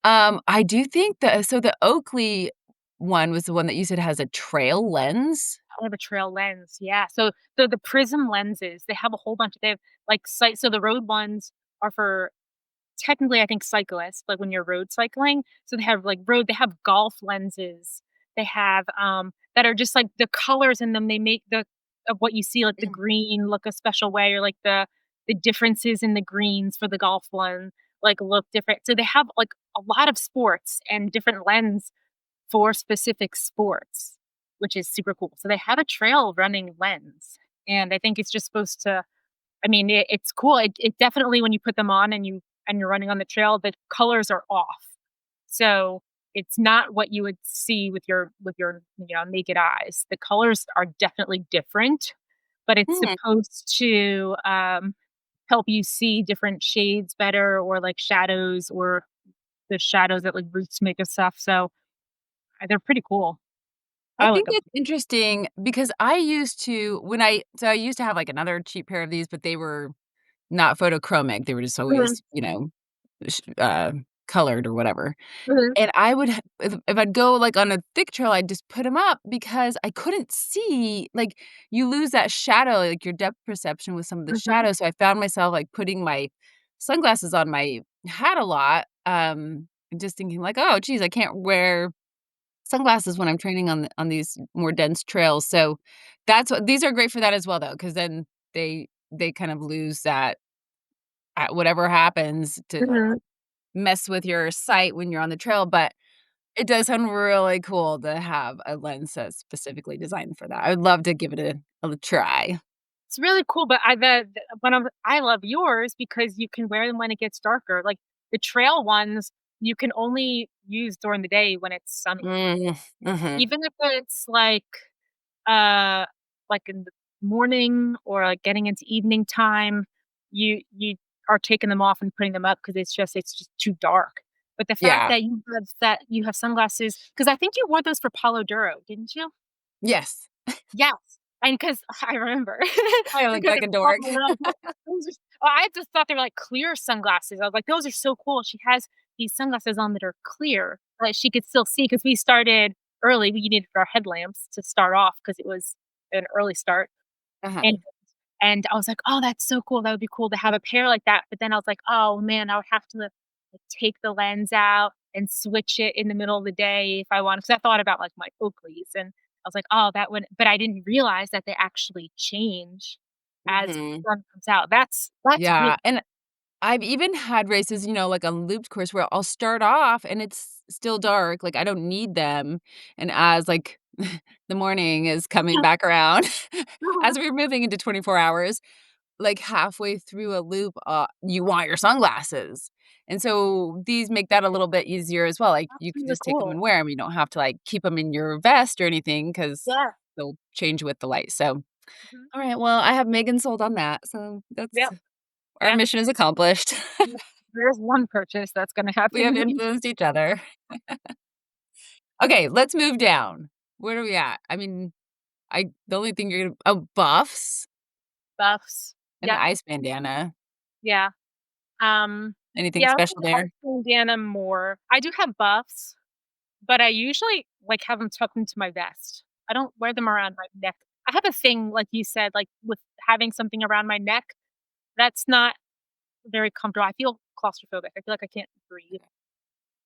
I do think the Oakley one was the one that you said has a trail lens?
I have a trail lens, yeah. So the prism lenses, they have a whole bunch they have, like, so the road ones are for technically, I think cyclists, like when you're road cycling. So they have like they have golf lenses. They have that are just like the colors in them. They make the of what you see, like the
Mm,
green look a special way, or like the differences in the greens for the golf one like look different. So they have like a lot of sports and different lens for specific sports, which is super cool. So they have a trail running lens. And I think it's just supposed to I mean, it's cool. It definitely when you put them on and you're running on the trail, the colors are off. So it's not what you would see with your naked eyes. The colors are definitely different, but it's
mhm.
supposed to help you see different shades better or like shadows or the shadows that like roots make of stuff. So they're pretty cool.
I
I like
think
them.
it's interesting because I used to have, like, another cheap pair of these, but they were not photochromic, they were just
Mhm,
always, colored or whatever,
mhm,
and I would ha if I'd go, like, on a thick trail, I'd just put them up because I couldn't see like, you lose that shadow, like, your depth perception with some of the
mhm,
shadows, so I found myself, like, putting my sunglasses on my hat a lot, and just thinking like, "Oh, geez, I can't wear sunglasses when I'm training on these more dense trails." So, that's what these are great for that as well, though, because then they kind of lose that, whatever happens to
mhm.
mess with your sight when you're on the trail, but it does sound really cool to have a lens that's specifically designed for that. I would love to give it a try.
It's really cool, but I love yours because you can wear them when it gets darker. Like the trail ones, you can only use during the day when it's sunny.
Mm, mhm.
Even if it's uh like in the morning or like getting into evening time, you are taking them off and putting them up because it's just too dark. But the fact
Yeah.
that you have sunglasses because I think you wore those for Palo Duro, didn't you?
Yes.
Yes, and 'cause I remember
I look
because
like
it
a
popped
dork.
my head, I was like, "Those are" I just thought they were, like, clear sunglasses. I was like, "Those are so cool." She has these sunglasses on that are clear, that she could still see because we started early. We needed our headlamps to start off because it was an early start,
Uh-huh.
and I was like, "Oh, that's so cool. That would be cool to have a pair like that." But then I was like, "Oh, man, I would have to, like, take the lens out and switch it in the middle of the day if I wanted." Because I thought about, like, my Oakleys, and I was like, "Oh, that would" but I didn't realize that they actually change. as
Mhm.
the sun comes out. That's really
Yeah, and I've even had races, like a looped course where I'll start off and it's still dark, like, I don't need them, and as, like, the morning is coming back around, as we're moving into 24 hours, like, halfway through a loop, you want your sunglasses, and so these make that a little bit easier as well, like,
that's
you could
really
just take them
cool.
and wear them. You don't have to, like, keep them in your vest or anything because 'cause
Yeah.
they'll change with the light, so
Mhm.
alright, well, I have Megan sold on that, so that's
Yep.
our
Yeah.
mission is accomplished.
Yep. There's one purchase that's gonna
We have
happen.
influenced each other. Okay, let's move down. Where are we at? I mean, I the only thing you're gonna buffs
Buffs.
and the
Yep.
ice bandana.
Yeah. Um,
Anything
yeah, I
special
think
there?
Ice bandana more. I do have buffs, but I usually, like, have them tucked into my vest. I don't wear them around my neck. I have a thing, like you said, like, with having something around my neck, that's not very comfortable. I feel claustrophobic. I feel like I can't breathe.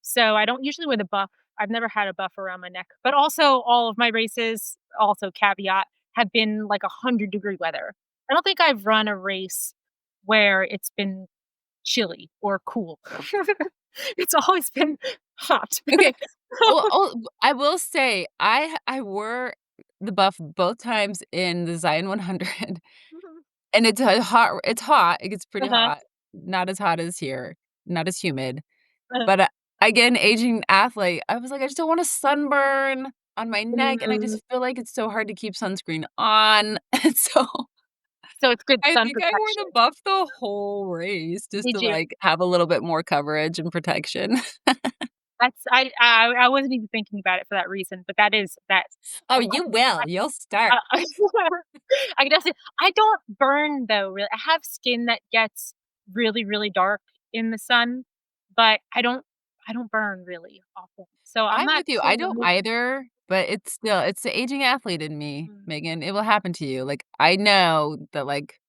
So I don't usually wear the buff. I've never had a buff around my neck. But also all of my races, also caveat, have been like 100-degree weather. I don't think I've run a race where it's been chilly or cool. It's always been hot.
Okay. I will say I wore the buff both times in the Zion 100,
Mhm.
and it's hot, it gets pretty
Uh-huh.
hot, not as hot as here, not as humid,
Uh,
but, again, aging athlete, I was like, "I just don't want a sunburn on my neck," and I
mm.
just feel like it's so hard to keep sunscreen on, and so
So it's good
I
sun
think I wore
protection.
the buff the whole race just
Did
to,
you?
like, have a little bit more coverage and protection.
That's I wasn't even thinking about it for that reason, but that is that
Oh,
I
you will, you'll start.
I I can definitely I don't burn though, really. I have skin that gets really, really dark in the sun, but I don't burn really often. So I'm
I'm
not
with you, I
too
don't
worried.
either, but it's the aging athlete in me,
Mm,
Megan, it will happen to you, like, I know that, like,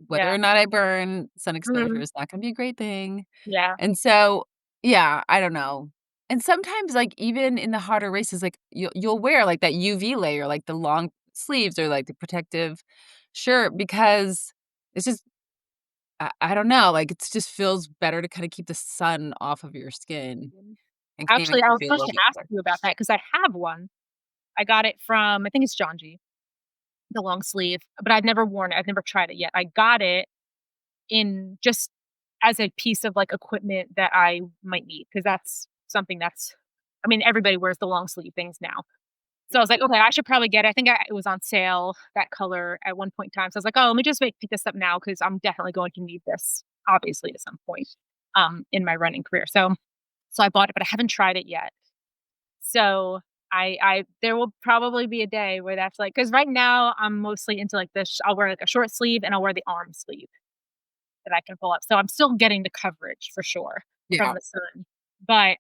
whether
yeah.
or not I burn, sun exposure
Mhm.
is not gonna be a great thing,
Yeah.
and so, yeah, I don't know, and sometimes, like, even in the hotter races, like, you'll wear, like, that UV layer, like, the long sleeves or, like, the protective shirt because it's just I don't know, like, it's just feels better to kinda keep the sun off of your skin
Mhm.
and kinda
Actually,
makes
I
you
was
feel a
supposed
little
to
bit
ask
better.
you about that because I have one. I got it from I think it's John G, the long sleeve, but I've never worn it. I've never tried it yet. I got it in just as a piece of, like, equipment that I might need because that's something that's I mean, everybody wears the long sleeve things now. So I was like, "Okay, I should probably get it." I think it was on sale, that color, at one point in time. So I was like, "Oh, let me just pick this up now because 'cause I'm definitely going to need this, obviously, at some point, in my running career." So I bought it, but I haven't tried it yet. So I there will probably be a day where that's like because right now I'm mostly into, like, this I'll wear, like, a short sleeve and I'll wear the arm sleeve that I can pull up. So I'm still getting the coverage for sure from
Yeah,
the sun. But,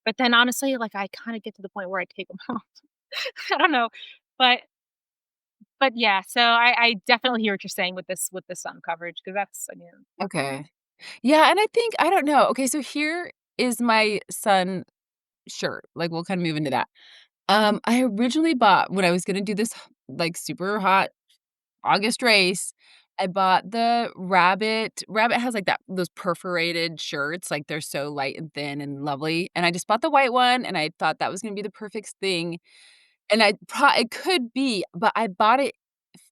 but then honestly, like, I kinda get to the point where I take them off. I don't know. But yeah, so I definitely hear what you're saying with the sun coverage because that's I mean
okay. Yeah, and I think I don't know, okay, so here is my sun shirt, like, we'll kinda move into that. I originally bought when I was gonna do this, like, super hot August race, I bought the Rabbit has, like, those perforated shirts, like, they're so light and thin and lovely, and I just bought the white one, and I thought that was gonna be the perfect thing, and it could be, but I bought it,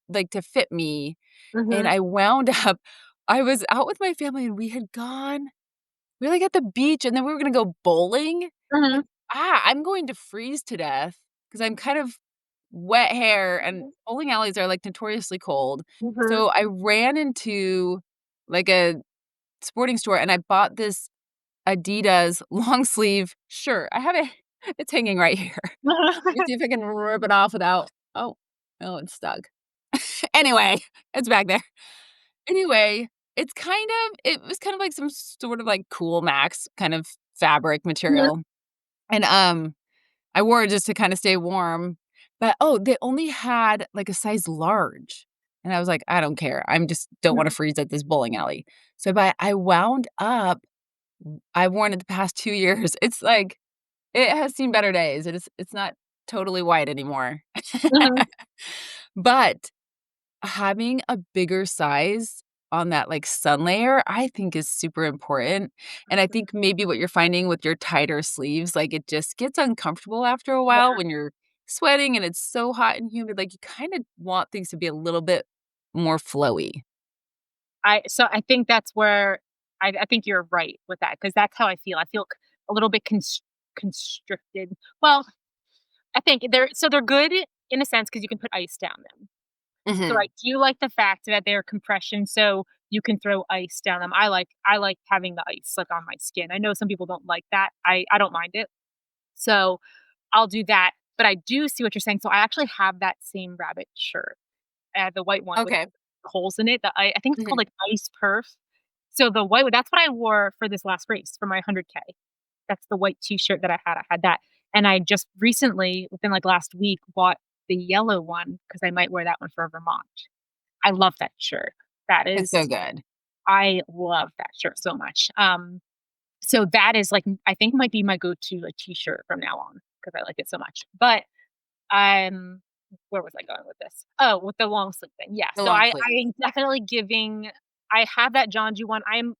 like, to fit me, and
Mhm,
I wound up I was out with my family, and we were, like, at the beach, and then we were gonna go bowling. I'm
mhm,
like, I'm going to freeze to death because 'cause I'm kind of wet hair, and
mhm,
bowling alleys are, like, notoriously cold.
mhm,
So I ran into, like, a sporting store, and I bought this Adidas long sleeve shirt. I have it it's hanging right here. Let me see if I can rip it off without oh, it's stuck. Anyway, it's back there. Anyway, it was kind of like some sort of, like, Cool Max kind of fabric
mhm,
material, and, I wore it just to kinda stay warm, but, they only had, like, a size large, and I was like, "I don't care, I'm just don't wanna
mhm,
freeze at this bowling alley." So, but I wound up I've worn it the past 2 years. It's like it has seen better days. It's not totally white anymore.
mhm.
But having a bigger size on that, like, sun layer, I think is super important, and I think maybe what you're finding with your tighter sleeves, like, it just gets uncomfortable after a while
Yeah.
when you're sweating and it's so hot and humid, like, you kinda want things to be a little bit more flowy.
I think that's where I think you're right with that because that's how I feel. I feel a little bit constricted. Well, I think they're good in a sense because you can put ice down them. So I
Mhm.
do like the fact that they're compression, so you can throw ice down them. I like having the ice, like, on my skin. I know some people don't like that. I don't mind it. So, I'll do that, but I do see what you're saying. So I actually have that same rabbit shirt, the white one with
Okay.
holes in it. I think it's called,
Mhm.
like, Ice Perf. So the white one that's what I wore for this last race for my 100K. That's the white T-shirt that I had. I had that, and I just recently, within, like, last week, bought the yellow one because I might wear that one for Vermont. I love that shirt. That
It's so
is
good.
I love that shirt so much. So that is, like, I think might be my go-to, like, T-shirt from now on because I like it so much. But, where was I going with this? Oh, with the long sleeve thing, yeah.
The
So
long sleeve.
I'm definitely giving I have that John G one. I'm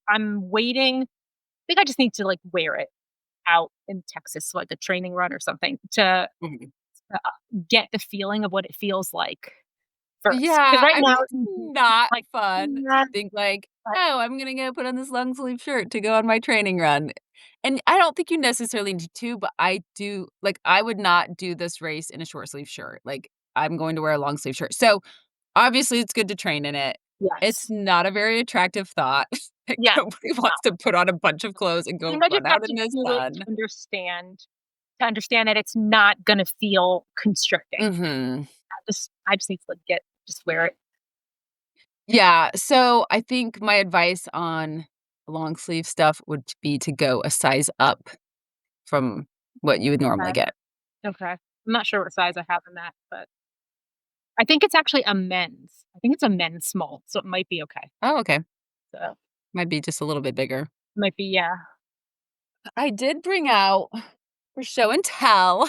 waiting. I think I just need to, like, wear it out in Texas, like a training run or something to,
Mhm.
get the feeling of what it feels like first. Because
Yeah,
right
I mean,
now,
it's not
like,
fun to
yeah,
think like,
but
"Oh, I'm gonna go put on this long sleeve shirt to go on my training run." And I don't think you necessarily need to, but I do like, I would not do this race in a short sleeve shirt, like, I'm going to wear a long sleeve shirt. So, obviously, it's good to train in it. It's
yes.
not a very attractive thought. Like,
Yes,
nobody
it's not.
wants to put on a bunch of clothes and
I
go
think I just
run
have
out in
to
the
do it
sun.
to understand that it's not gonna feel constricting.
Mhm.
I just need to, like, just wear it.
Yeah, so I think my advice on long sleeve stuff would be to go a size up from what you would normally
Okay,
get.
okay. I'm not sure what size I have in that, but I think it's actually a men's. I think it's a men's small, so it might be okay.
Oh, okay.
So,
Might be just a little bit bigger.
might be yeah.
I did bring out for show and tell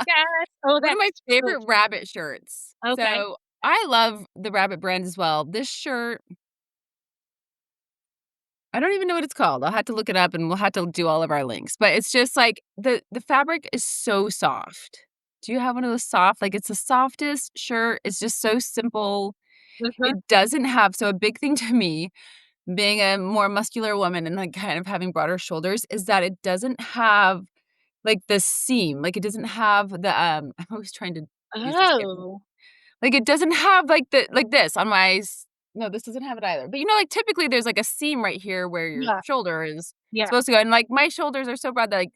Yes! Oh,
one of my
that's so
favorite rabbit shirts.
okay.
So, I love the rabbit brand as well. This shirt, I don't even know what it's called. I'll have to look it up and we'll have to do all of our links. But it's just like the fabric is so soft. Do you have one of those soft? Like it's the softest shirt. It's just so simple.
Mhm.
It doesn't have so a big thing to me, being a more muscular woman and, like, kind of having broader shoulders, is that it doesn't have, like, the seam, like, it doesn't have the, I'm always trying to use this example.
Oh.
Like, it doesn't have, like, the like this on my s no, this doesn't have it either, but, you know, like, typically, there's, like, a seam right here where your
Yeah,
shoulder is
yeah.
supposed to go, and, like, my shoulders are so broad that, like,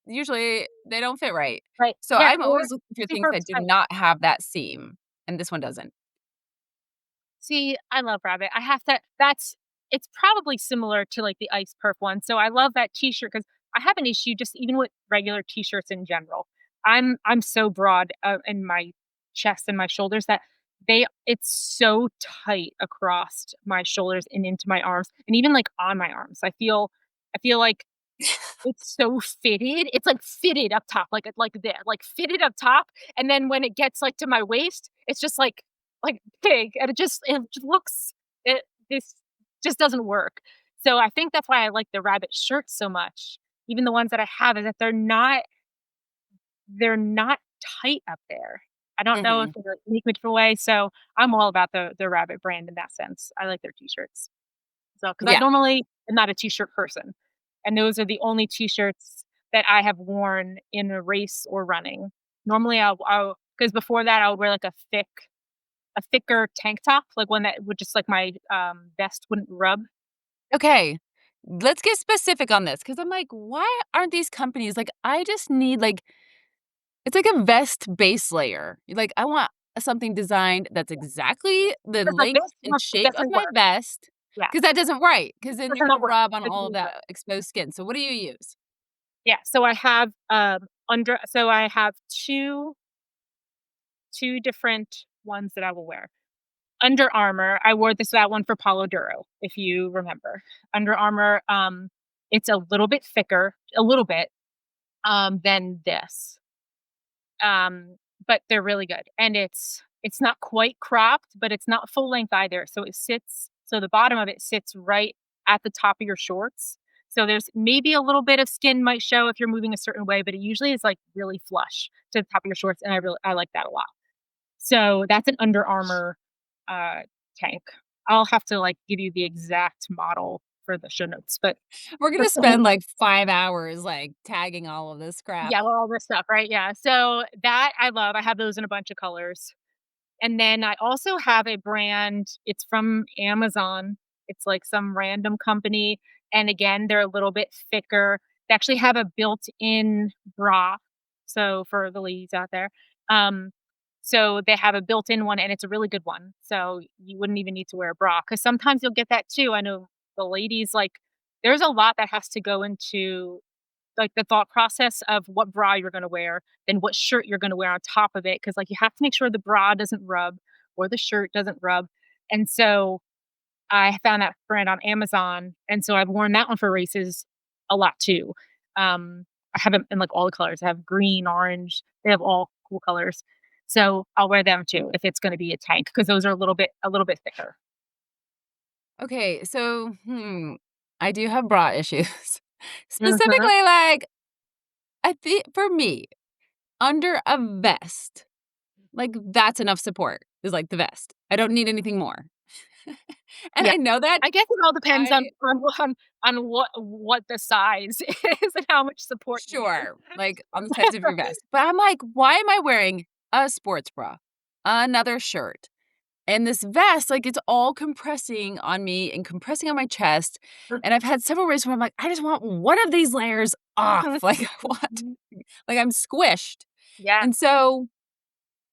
usually, they don't fit right.
Right.
So,
Yeah,
I'm
or
always looking for things
super
that do
tight.
not have that seam, and this one doesn't.
See, I love rabbit. I have to that's it's probably similar to, like, the Ice Perf one, so I love that T-shirt because I have an issue just even with regular T-shirts in general. I'm so broad, in my chest and my shoulders that it's so tight across my shoulders and into my arms, and even, like, on my arms. I feel like it's so fitted. It's, like, fitted up top, like that, like, fitted up top, and then when it gets, like, to my waist, it's just, like, big, and it just looks this just doesn't work. So, I think that's why I like the rabbit shirts so much, even the ones that I have, is that they're not tight up there. I don't know if
Mhm.
they, like, make me feel way, so I'm all about the rabbit brand in that sense. I like their T-shirts. So, because I
Yeah.
normally am not a t-shirt person, and those are the only t-shirts that I have worn in a race or running. Normally, because before that, I would wear, like, a thicker tank top, like, one that would just like, my, vest wouldn't rub.
Okay. Let's get specific on this because 'cause I'm like, "Why aren't these companies" like, I just need, like it's like a vest base layer. Like, I want something designed that's exactly the
Because like,
length
this
and
look it
shape of
doesn't
my
work.
vest,
Yeah,
because that doesn't right. Because then
does
you're
not
gonna
work.
rub on
Doesn't
all of
even work.
that exposed skin. So what do you use?
Yeah, so I have, I have 2 different ones that I will wear. Under Armour, I wore that one for Paulo Duro, if you remember. Under Armour, it's a little bit thicker, a little bit, than this, um, but they're really good, and it's It's not quite cropped, but it's not full length either, so it sits so the bottom of it sits right at the top of your shorts. So there's maybe a little bit of skin might show if you're moving a certain way, but it usually is, like, really flush to the top of your shorts, and I like that a lot. So that's an Under Armour, uh, tank. I'll have to, like, give you the exact model for the show notes, but
We're gonna
that's the whole
spend, like, 5 hours, like, tagging all of this crap.
yeah, well, all this stuff, right? Yeah, so that I love. I have those in a bunch of colors. And then I also have a brand, it's from Amazon. It's like some random company, and again, they're a little bit thicker. They actually have a built-in bra, so for the ladies out there. Um, so they have a built-in one, and it's a really good one, so you wouldn't even need to wear a bra. Because sometimes you'll get that too. I know the ladies, like there's a lot that has to go into like, the thought process of what bra you're gonna wear, then what shirt you're gonna wear on top of it, because like, you have to make sure the bra doesn't rub or the shirt doesn't rub, and so, I found that brand on Amazon, and so I've worn that one for races a lot too. I have 'em in, like, all the colors. I have green, orange, they have all cool colors. So, I'll wear them too if it's gonna be a tank, because those are a little bit thicker.
Okay, so, I do have bra issues.
Mhm.
Specifically, like, I think for me, under a vest, like, that's enough support, is, like, the vest. I don't need anything more. And
Yeah.
I know that
I guess it all depends
I
on what the size is and how much support you need.
sure, like, on the sides of your vest, but I'm like, "Why am I wearing a sports bra, another shirt, and this vest?" Like, it's all compressing on me and compressing on my chest, and I've had several races where I'm like, "I just want one of these layers off." Like, I want like, I'm squished.
Yeah.
And so,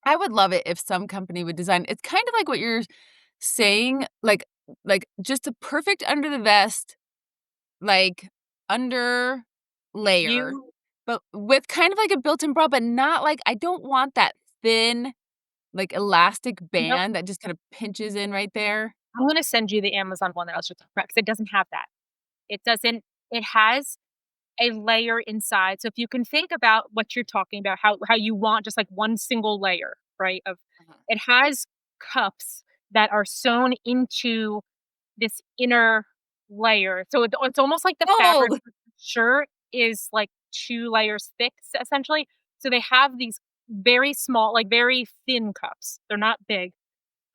I would love it if some company would design it's kind of like what you're saying, like, just a perfect under the vest, like, under layer,
You
but with kind of like a built-in bra, but not like I don't want that thin, like, elastic
nope.
band that just kinda pinches in right there.
I'm gonna send you the Amazon one that I was just talking about, 'cause it doesn't have that. It doesn't it has a layer inside, so if you can think about what you're talking about, how you want just, like, one single layer, right, of
Uh-huh.
it has cups that are sewn into this inner layer. So it's almost like the fabric
Gold!
of the shirt is like 2 layers thick essentially. So they have these very small, like very thin cups. They're not big,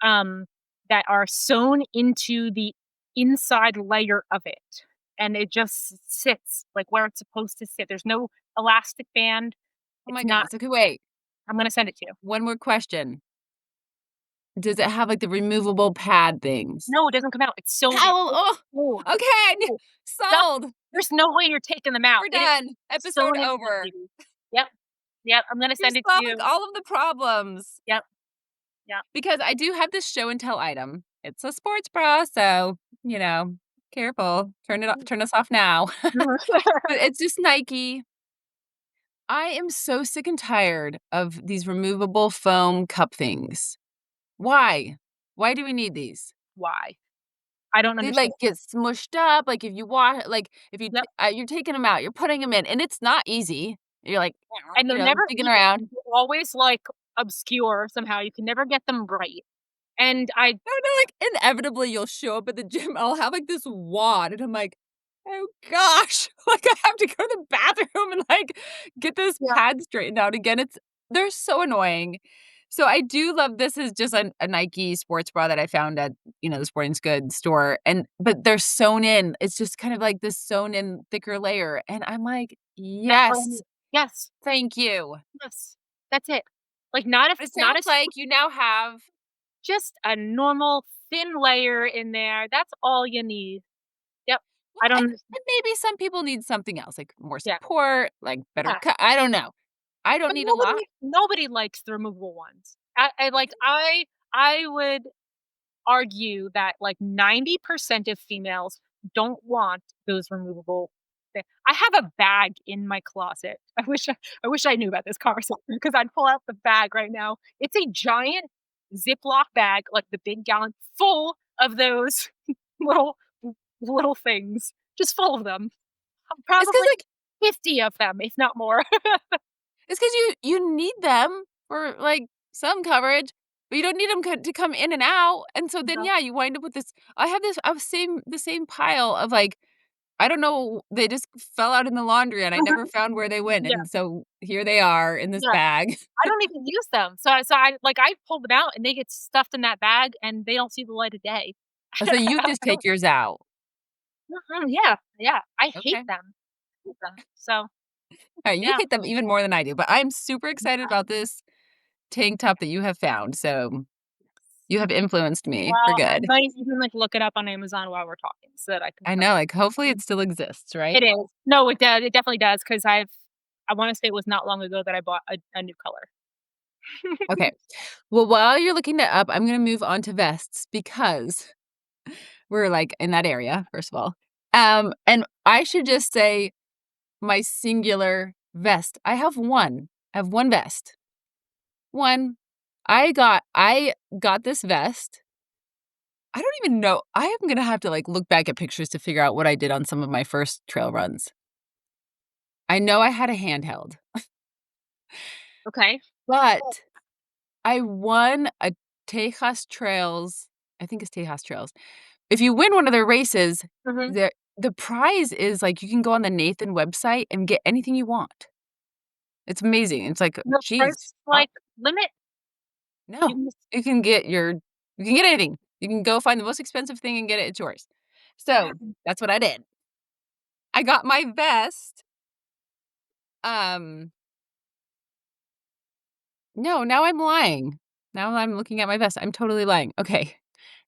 um, that are sewn into the inside layer of it. And it just sits like where it's supposed to sit. There's no elastic band.
Oh
It's
my
not
goodness, okay, wait,
I'm gonna send it to you.
one more question. Does it have, like, the removable pad things?
No, it doesn't come out. It's sewn in.
Hell
It's
oh,
sewn.
okay, I knew
Oh, yep.
sold.
There's no way you're taking them out.
We're
It is
done. Episode
sewn into that
over.
baby. Yep, yep, I'm gonna
You're
send it to
solving
you.
all of the problems.
Yep, yep.
Because I do have this show and tell item. It's a sports bra, so, careful. Turn us off now. But it's just Nike. I am so sick and tired of these removable foam cup things. Why? Why do we need these?
Why? I don't
They,
understand.
like, get smushed up, like, if you wa like, if you t
Yep,
you're taking them out, you're putting them in, and it's not easy. You're like,
and they're never
digging
even.
around.
They're always, like, obscure somehow. You can never get them right, and I
No, no, like, inevitably, you'll show up at the gym, I'll have, like, this wad, and I'm like, "Oh gosh." Like, I have to go to the bathroom and, like, get this
yeah,
pad straightened out again, they're so annoying. So, I do love this is just a Nike sports bra that I found at, the sporting goods store, but they're sewn in. It's just kind of like this sewn in thicker layer, and I'm like,
that's all I
"Yes,
need. Yes,
thank you."
yes, that's it. Like, not if
It
not
sounds
a
like you now have
just a normal thin layer in there, that's all you need. Yep,
well,
I
and
don't
and maybe some people need something else, like more
yeah,
support, like better
yeah.
cut I don't know. I don't
But
need a lot.
nobody likes the removable ones. I would argue that, like, 90% of females don't want those removable I have a bag in my closet. I wish I knew about this conversation because I'd pull out the bag right now. It's a giant Ziploc bag, like the big gallon, full of those little little things, just full of them.
It's because
Probably
like
50 of them, if not more.
it's because you need them for, like, some coverage, but you don't need them to come in and out, and so then,
No.
yeah, you wind up with this I have the same pile of, like, I don't know, they just fell out in the laundry, and I
Mhm.
never found where they went,
Yeah,
and so here they are in this
yeah.
bag.
I don't even use them. I pull them out and they get stuffed in that bag and they don't see the light of day.
So you
I
just take
don't
yours out.
yeah, yeah. I hate
Okay.
them. Hate them. So,
Alright, you
yeah.
hate them even more than I do, but I'm super excited
Yeah.
about this tank top that you have found, so you have influenced me for
Well, I
good.
might even, like, look it up on Amazon while we're talking so that I can
I
try
know, like, hopefully
it.
it still exists, right?
It is. No, it does, it definitely does, 'cause I wanna say it was not long ago that I bought a new color.
Okay. Well, while you're looking that up, I'm gonna move on to vests because we're, like, in that area, first of all. And I should just say my singular vest. I have 1 vest. 1. I got this vest. I don't even know. I am gonna have to, like, look back at pictures to figure out what I did on some of my first trail runs. I know I had a handheld,
Okay.
but I won a Tejas Trails I think it's Tejas Trails. If you win one of their races,
Mhm.
the prize is, like, you can go on the Nathan website and get anything you want. It's amazing. It's like,
No
geez,
price, like, limit? You
no,
can just
you can get your you can get anything. You can go find the most expensive thing and get it, it's yours. So, that's what I did. I got my vest, um no, now I'm lying. Now I'm looking at my vest. I'm totally lying. Okay.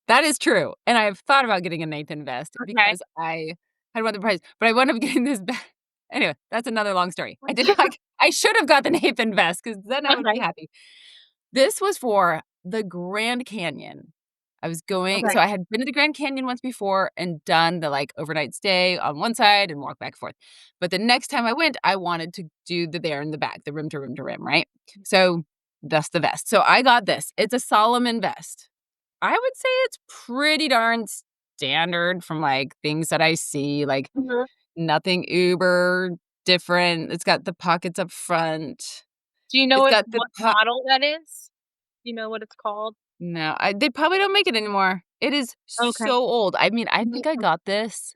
That is true, and I've thought about getting a Nathan vest
okay.
because I had won the prize, but I wound up getting this ba anyway, that's another long story. I did not I should have got the Nathan vest because then I would be
Okay,
happy. This was for the Grand Canyon. I was going
okay.
so I had been to the Grand Canyon once before and done the, like, overnight stay on one side and walk back and forth. But the next time I went, I wanted to do the there in the back, the rim to rim to rim, right? So, that's the vest. So I got this. It's a Solomon vest. I would say it's pretty darn standard from, like, things that I see, like,
Mhm.
nothing uber different. It's got the pockets up front.
Do you know
It's got the
what model that is? Do you know what it's called?
no, they probably don't make it anymore. It is
Okay.
so old. I mean, I
Mhm.
think I got this,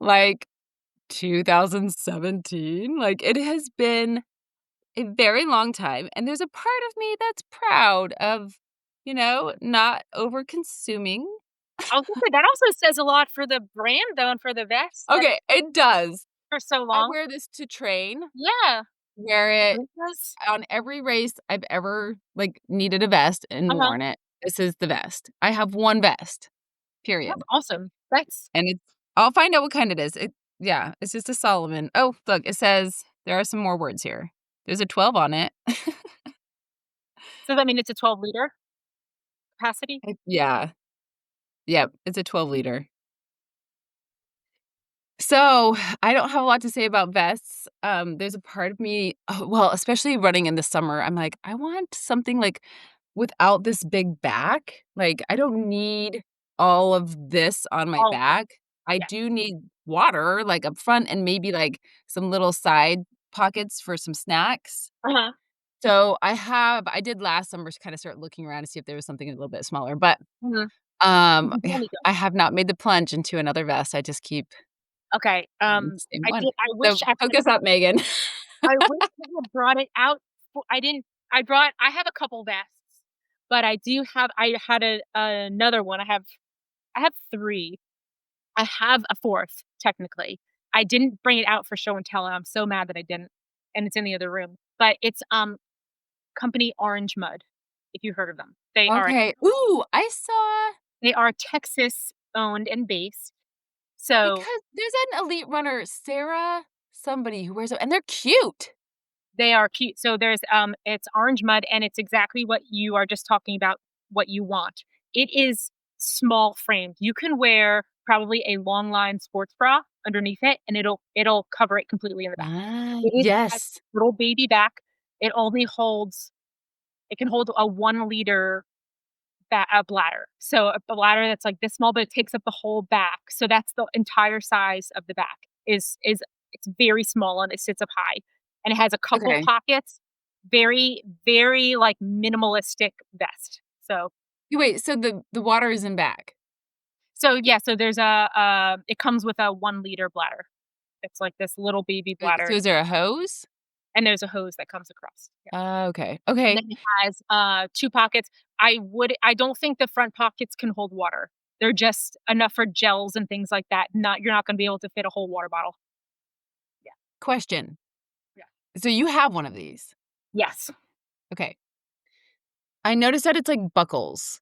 like, 2017. Like, it has been a very long time, and there's a part of me that's proud of, not over-consuming.
I was gonna say that also says a lot for the brand though and for the vest that
Okay, it does.
for so
I
long.
wear this to train,
Yeah.
wear it
It does.
on every race I've ever, like, needed a vest and
Uh-huh.
worn it. This is the vest. I have 1 vest,
That's
period,
awesome. That's
and I'll find out what kind it is. Yeah, it's just a Solomon. Oh, look, it says there are some more words here. There's a 12 on it.
does that mean it's a 12-liter capacity?
Yeah, yep, it's a 12-liter. So, I don't have a lot to say about vests. There's a part of me well, especially running in the summer, I'm like, "I want something, like, without this big back." Like, I don't need all of this on my
All of that.
back. I
Yes.
do need water, like, up front and maybe, like, some little side pockets for some snacks.
Uh-huh.
So, I did last summer kinda start looking around to see if there was something a little bit smaller, but,
Mhm.
yeah,
There you go.
I have not made the plunge into another vest. I just keep
Okay,
the same one. So, hook us up, Megan.
I wish I had brought it out for I didn't I have a couple vests, but I had another one. I have 3. I have a 4th, technically. I didn't bring it out for show and tell, and I'm so mad that I didn't, and it's in the other room. But it's, company Orange Mud, if you heard of them.
Okay. Ooh, I saw
They are Texas owned and based. So,
because there's an elite runner, Sarah somebody who wears it, and they're cute.
they are cute. So it's Orange Mud, and it's exactly what you are just talking about, what you want. It is small framed. You can wear probably a long line sports bra underneath it, and it'll cover it completely in the back.
Ah,
Has
yes.
little baby back. It only holds it can hold a 1-liter a bladder. So a bladder that's like this small, but it takes up the whole back. So that's the entire size of the back is it's very small and it sits up high. And it has a couple
Okay.
pockets. Very, very, like, minimalistic vest.
Wait, so the water is in back?
Yeah, so there's it comes with a 1-liter bladder. It's like this little baby
So
bladder,
is there a hose?
and there's a hose that comes across. Yeah.
Okay,
And
okay.
then it has, 2 pockets. I don't think the front pockets can hold water. They're just enough for gels and things like that. Not You're not gonna be able to fit a whole water bottle. Yeah,
Question.
yeah.
So you have one of these?
Yes.
Okay. I noticed that it's like buckles.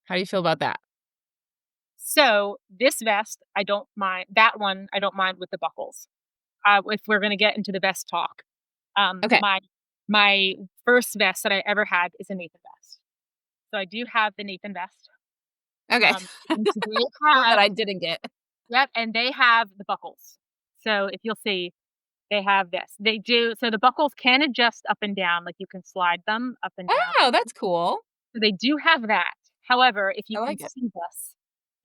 How do you feel about that?
So, this vest, I don't mind that one, I don't mind with the buckles. If we're gonna get into the vest talk.
Okay,
My first vest that I ever had is a Nathan vest. So I do have the Nathan vest.
okay.
And so they
The one that
have
I didn't get.
Yep, and they have the buckles. So if you'll see, they have this. They do so the buckles can adjust up and down, like, you can slide them up and down.
Oh, that's cool.
So they do have that. However, if you
I
can
like it.
see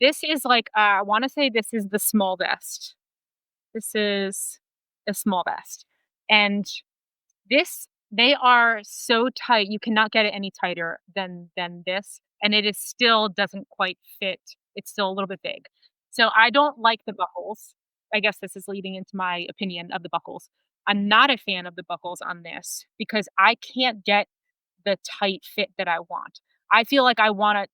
this is like, I wanna say this is the small vest. This is a small vest, and they are so tight, you cannot get it any tighter than this, and it is still doesn't quite fit. It's still a little bit big. So, I don't like the buckles. I guess this is leading into my opinion of the buckles. I'm not a fan of the buckles on this because I can't get the tight fit that I want. I feel like I wanna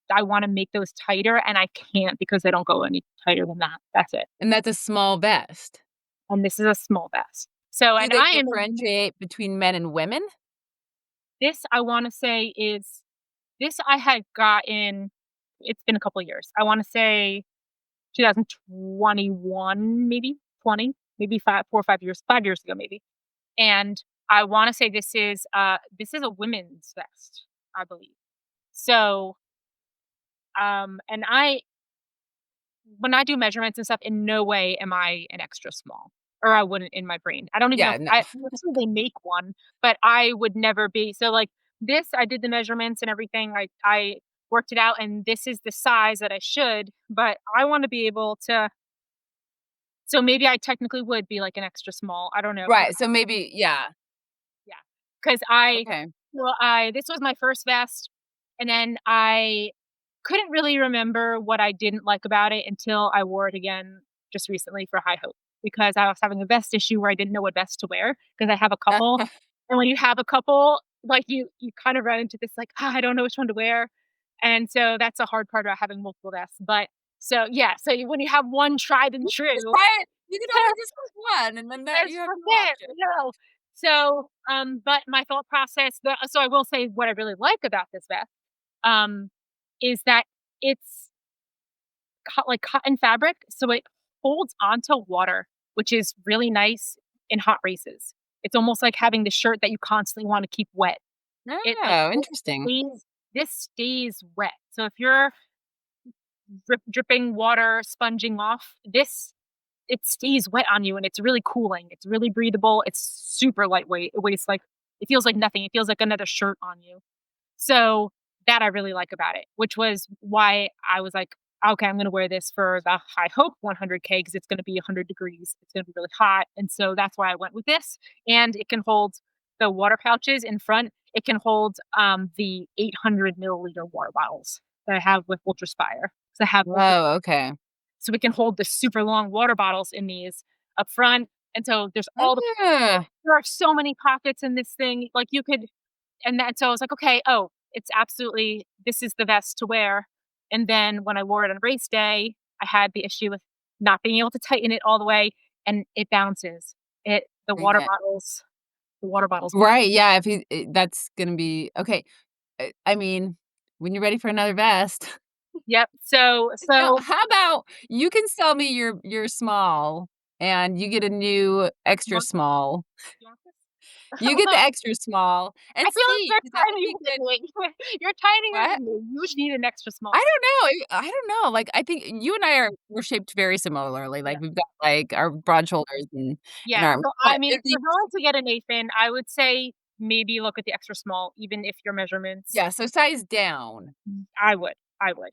make those tighter, and I can't because they don't go any tighter than that. That's it.
And that's a small vest.
And this is a small vest. So,
Do
and
they
I am
differentiate between men and women?
this I wanna say is This I had gotten it's been a couple of years. I wanna say 2021, maybe 20, maybe 4 or 5 years, 5 years ago, maybe. And I wanna say this is a women's vest, I believe. So, and I when I do measurements and stuff, in no way am I an extra small, or I wouldn't in my brain. I don't even know
Yeah,
if
no.
I'm sure they make one, but I would never be so, like, this, I did the measurements and everything, I worked it out, and this is the size that I should, but I wanna be able to so maybe I technically would be, like, an extra small, I don't know, because
Right, so maybe yeah.
yeah, because I
Okay.
well, I this was my first vest, and then I couldn't really remember what I didn't like about it until I wore it again just recently for High Hope, because I was having a vest issue where I didn't know what vest to wear because I have a couple, and when you have a couple, like, you kind of run into this, like, "Ah, I don't know which one to wear," and so that's a hard part about having multiple vests, but so, yeah, so when you have one tried and
Just
true
try it. You can always just pick one, and then that
Yes,
you have 2
forget,
options.
no. So, but my thought process so I will say what I really like about this vest, um, is that it's like cotton fabric, so it holds onto water, which is really nice in hot races. It's almost like having the shirt that you constantly wanna keep wet. It like,
Oh, interesting.
this stays wet. So if you're dripping water sponging off, this it stays wet on you and it's really cooling. It's really breathable. It's super lightweight. It weighs like it feels like nothing. It feels like another shirt on you. So that I really like about it, which was why I was like, okay, I'm going to wear this for the High Hope 100K because it's going to be 100 degrees. It's going to be really hot. And so that's why I went with this. And it can hold the water pouches in front. It can hold the 800 milliliter water bottles that I have with Ultraspire. So I have
Whoa, okay.
so we can hold the super long water bottles in these up front, and so
Ah,
there are so many pockets in this thing, like, you could and then so I was like, "Okay, oh, it's absolutely this is the vest to wear," and then when I wore it on race day, I had the issue with not being able to tighten it all the way, and it bounces. It
dang it.
the water bottles bounce.
Right, yeah, if you that's gonna be okay. I mean, when you're ready for another vest.
Yep, so
Now,
so
how about you can sell me your small, and you get a new
you
extra
want
small.
you want this?
You get the extra small and
I feel like
see,
you're
because that would
tinier
be
than
good.
me. You're tinier
What?
than me. You would need an extra
I
small.
don't know, I don't know, like, I think you and I we're shaped very similarly,
Yeah.
like, we've got, like, our broad shoulders and
Yeah,
arms,
so, I
but
mean, if
it'd be
you're going to get a Nathan, I would say maybe look at the extra small, even if your measurements
yeah, so size down.
I would,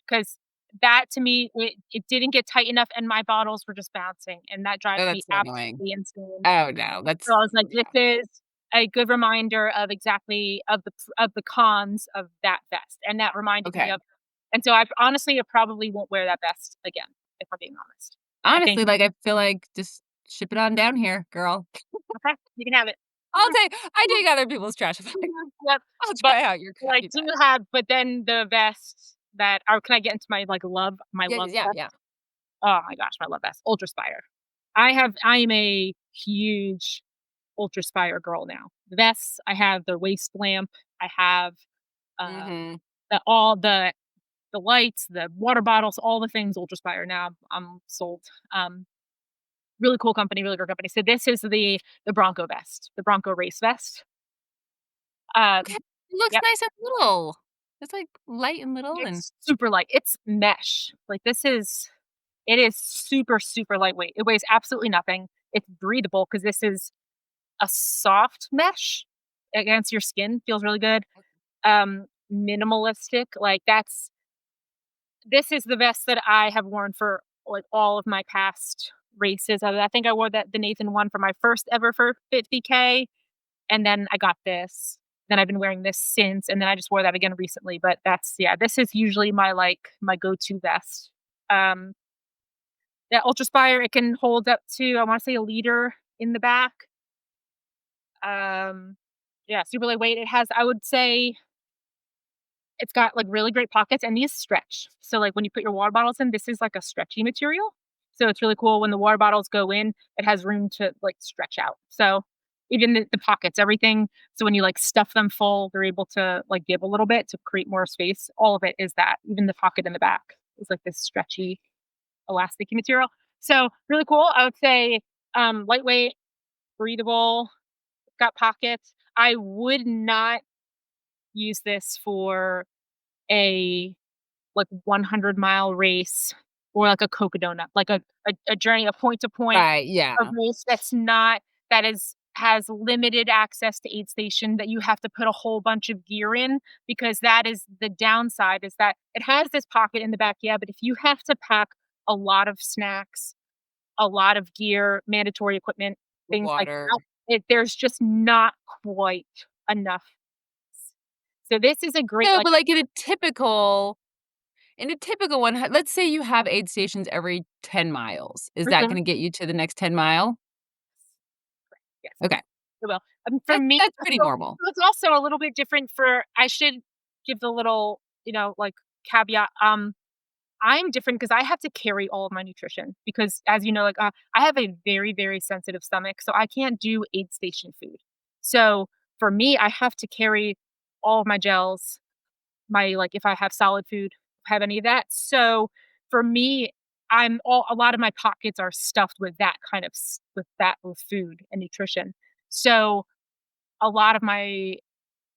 because that to me, it didn't get tight enough and my bottles were just bouncing, and that
Oh,
drives me
that's so annoying.
absolutely insane.
Oh, no,
So
that's
I was like,
yeah.
a good reminder of exactly of the cons of that vest, and that reminded me
Okay.
of and so I probably won't wear that vest again, if I'm being honest. I think,
Honestly, like, I feel like just ship it on down here, girl.
"Okay, you can have it."
I take other people's trash. I'm like,
Yep,
I'll
but
try out your
I
crappy
do
vest.
have but then the vest that or can I get into my
Yeah,
love
yeah,
vest?
yeah.
Oh my gosh, my love vest, Ultra Spire. I am a huge Ultra Spire girl now. The vests, I have the waist lamp, I have,
Mhm.
all the lights, the water bottles, all the things Ultra Spire now. I'm sold. Um, really cool company, really great company. So this is the Bronco vest, the Bronco race vest.
Okay.
Um,
It looks
yep,
nice and little. It's, like, light and little and
it's super light. It's mesh. It is super, super lightweight. It weighs absolutely nothing. It's breathable because this is a soft mesh against your skin. Feels really good. Minimalistic. Like this is the vest that I have worn for like all of my past races. I think I wore the Nathan one for my first ever for 50K, and then I got this. Then I've been wearing this since, and then I just wore that again recently. But that's yeah, this is usually my go-to vest. Um, that Ultra Spire, it can hold up to I want to say a liter in the back. Um, yeah, super lightweight. It has I would say it's got, like, really great pockets, and these stretch. So, like, when you put your water bottles in, this is, like, a stretchy material. So it's really cool when the water bottles go in, it has room to, like, stretch out. So even the pockets, everything so when you, like, stuff them full, they're able to, like, give a little bit to create more space. All of it is that. Even the pocket in the back is, like, this stretchy, elasticy material. So really cool. I would say, lightweight, breathable, got pockets. I would not use this for a like 100-mile race or like a Cocodona, like a journey, a point to point,
right,
a
yeah.
race that's not that is has limited access to aid station that you have to put a whole bunch of gear in because that is the downside is that it has this pocket in the back, yeah, but if you have to pack a lot of snacks, a lot of gear, mandatory equipment, things like that,
Water.
there's just not quite enough. So this is a great
No,
like
but, like, in a typical one, let's say you have aid stations every 10 miles. Is that
mhm.
gonna get you to the next 10 mile?
Yes,
Okay.
it will. For me,
That's pretty normal.
so it's also a little bit different for I should give the little, like, caveat, I'm different because I have to carry all of my nutrition because as you know, like, I have a very, very sensitive stomach, so I can't do aid station food. So, for me, I have to carry all of my gels, my like, if I have solid food, have any of that. So, for me, a lot of my pockets are stuffed with that kind of with food and nutrition. So, a lot of my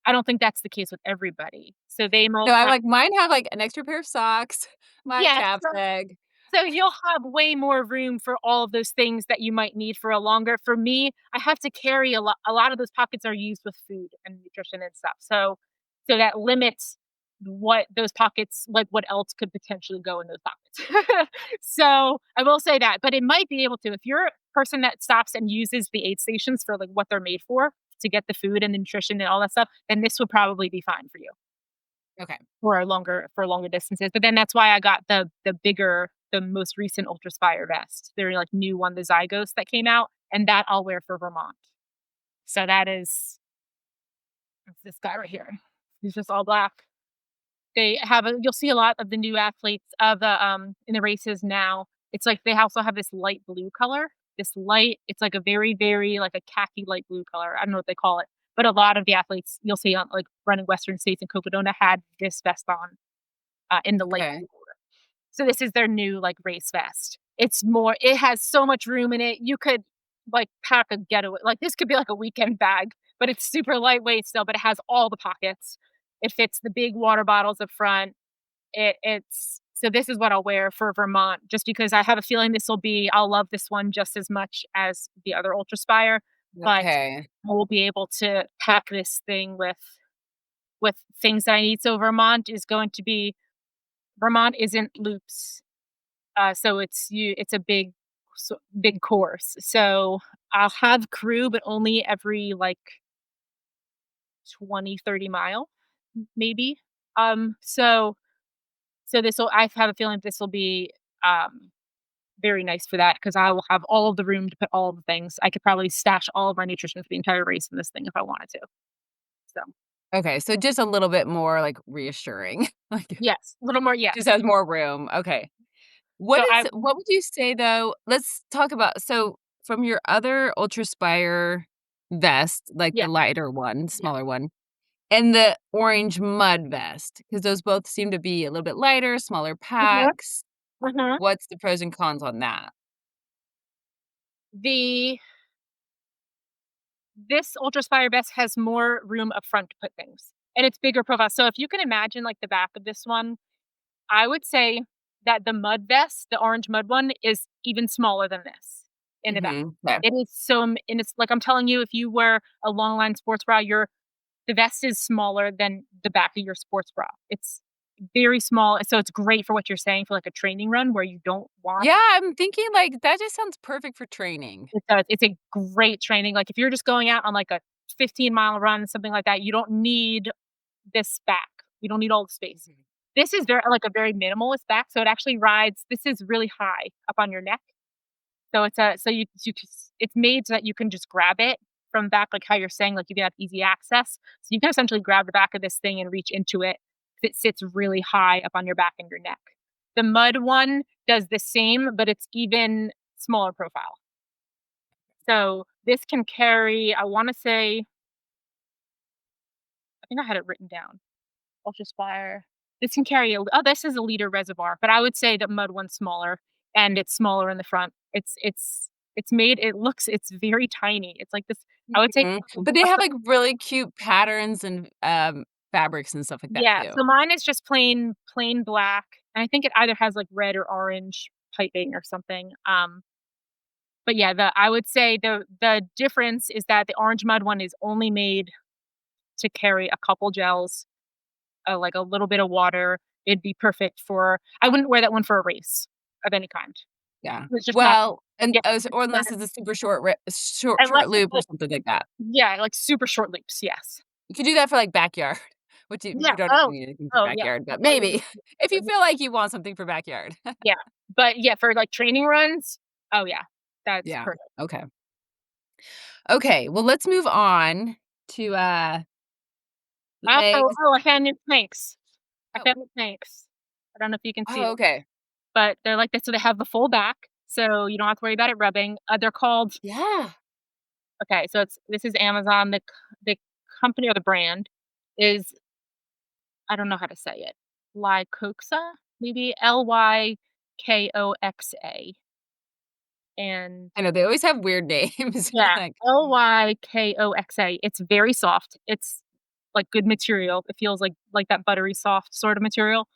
I don't think that's the case with everybody. So they might
No, I
have
like mine have, like, an extra pair of socks, my
yes.
calf bag.
So you'll have way more room for all of those things that you might need for a longer for me, I have to carry a lot of those pockets are used with food and nutrition and stuff. So that limits what those pockets like, what else could potentially go in those pockets. So, I will say that, but it might be able to if you're a person that stops and uses the aid stations for, like, what they're made for, to get the food and the nutrition and all that stuff, then this would probably be fine for you
Okay.
for longer distances. But then that's why I got the most recent Ultra Spire vest. They're like new one, the Zygos that came out, and that I'll wear for Vermont. So that is it's this guy right here. He's just all black. You'll see a lot of the new athletes of the in the races now. It's like they also have this light blue color. It's like a very, very like a khaki light blue color. I don't know what they call it. But a lot of the athletes you'll see on like running Western States and Cocodona had this vest on in the light
Okay.
blue. So this is their new, like, race vest. It has so much room in it, you could, like, pack a getaway like, this could be like a weekend bag, but it's super lightweight still, but it has all the pockets. It fits the big water bottles up front. It's so this is what I'll wear for Vermont just because I have a feeling I'll love this one just as much as the other Ultra Spire, but
Okay.
I will be able to pack this thing with things that I need. So Vermont isn't loops. So it's a big course. So I'll have crew, but only every like 20, 30 mile, maybe. So this will I have a feeling this will be, um, very nice for that because I will have all of the room to put all of the things. I could probably stash all of our nutrition for the entire race in this thing if I wanted to. So,
Okay, so just a little bit more, like, reassuring. Like,
yes, a little more
just
yes.
has more room. Okay.
So I
What would you say, though let's talk about so from your other Ultraspire vest, like
yeah,
the lighter one,
yeah.
smaller one, and the orange mud vest, because those both seem to be a little bit lighter, smaller
Mhm,
packs.
mhm.
What's the pros and cons on that?
The This Ultraspire vest has more room up front to put things, and it's bigger profile. So if you can imagine, like, the back of this one, I would say that the mud vest, the orange mud one, is even smaller than this in the back.
Mhm, 'kay.
It is and it's like I'm telling you, if you wear a long line sports bra, the vest is smaller than the back of your sports bra. It's very small, so it's great for what you're saying for, like, a training run where you don't want
Yeah, I'm thinking, like, that just sounds perfect for training.
it does. It's a great training, like, if you're just going out on, like, a 15-mile run, something like that, you don't need this back. You don't need all the space.
Mhm.
This is very like, a very minimalist back, so it actually rides this is really high up on your neck. So it's a so you just it's made so that you can just grab it from back, like how you're saying, like, you can have easy access. So you can essentially grab the back of this thing and reach into it. It sits really high up on your back and your neck. The mud one does the same, but it's even smaller profile. So this can carry, I wanna say I think I had it written down. Ultra Spire. This can carry this is a liter reservoir, but I would say the mud one's smaller, and it's smaller in the front. It's very tiny. It's like this I would say
Mhm. But they
a
have,
fr
like, really cute patterns and, fabrics and stuff like that
yeah,
too.
so mine is just plain black, and I think it either has, like, red or orange piping or something, but yeah, the I would say the difference is that the orange mud one is only made to carry a couple gels, like, a little bit of water. It'd be perfect for I wouldn't wear that one for a race of any kind.
Yeah.
It's just not
Well, and
yeah,
as
it's
or
not
unless it's a super short ri
unless
short
it's
loop or
like
something like that.
yeah, like super short loops, yes.
You could do that for, like, backyard, which you
Yeah,
don't even need anything for
oh, yeah.
backyard, but
Oh, yeah,
maybe if you feel like you want something for backyard.
yeah, but, yeah, for, like, training runs, oh, yeah, that's
Yeah.
perfect.
Okay. Okay, well, let's move on to, legs.
I found new planks. I
Oh,
found new planks. I don't know if you can see
oh,
them,
okay.
but they're like this, so they have the full back, so you don't have to worry about it rubbing. They're called
Yeah.
okay, so this is Amazon, the company or the brand is I don't know how to say it. Lycoxa? Maybe Lykoxa, and
I know they always have weird names,
yeah,
like
Lykoxa. It's very soft. It's, like, good material. It feels like that buttery soft sort of material.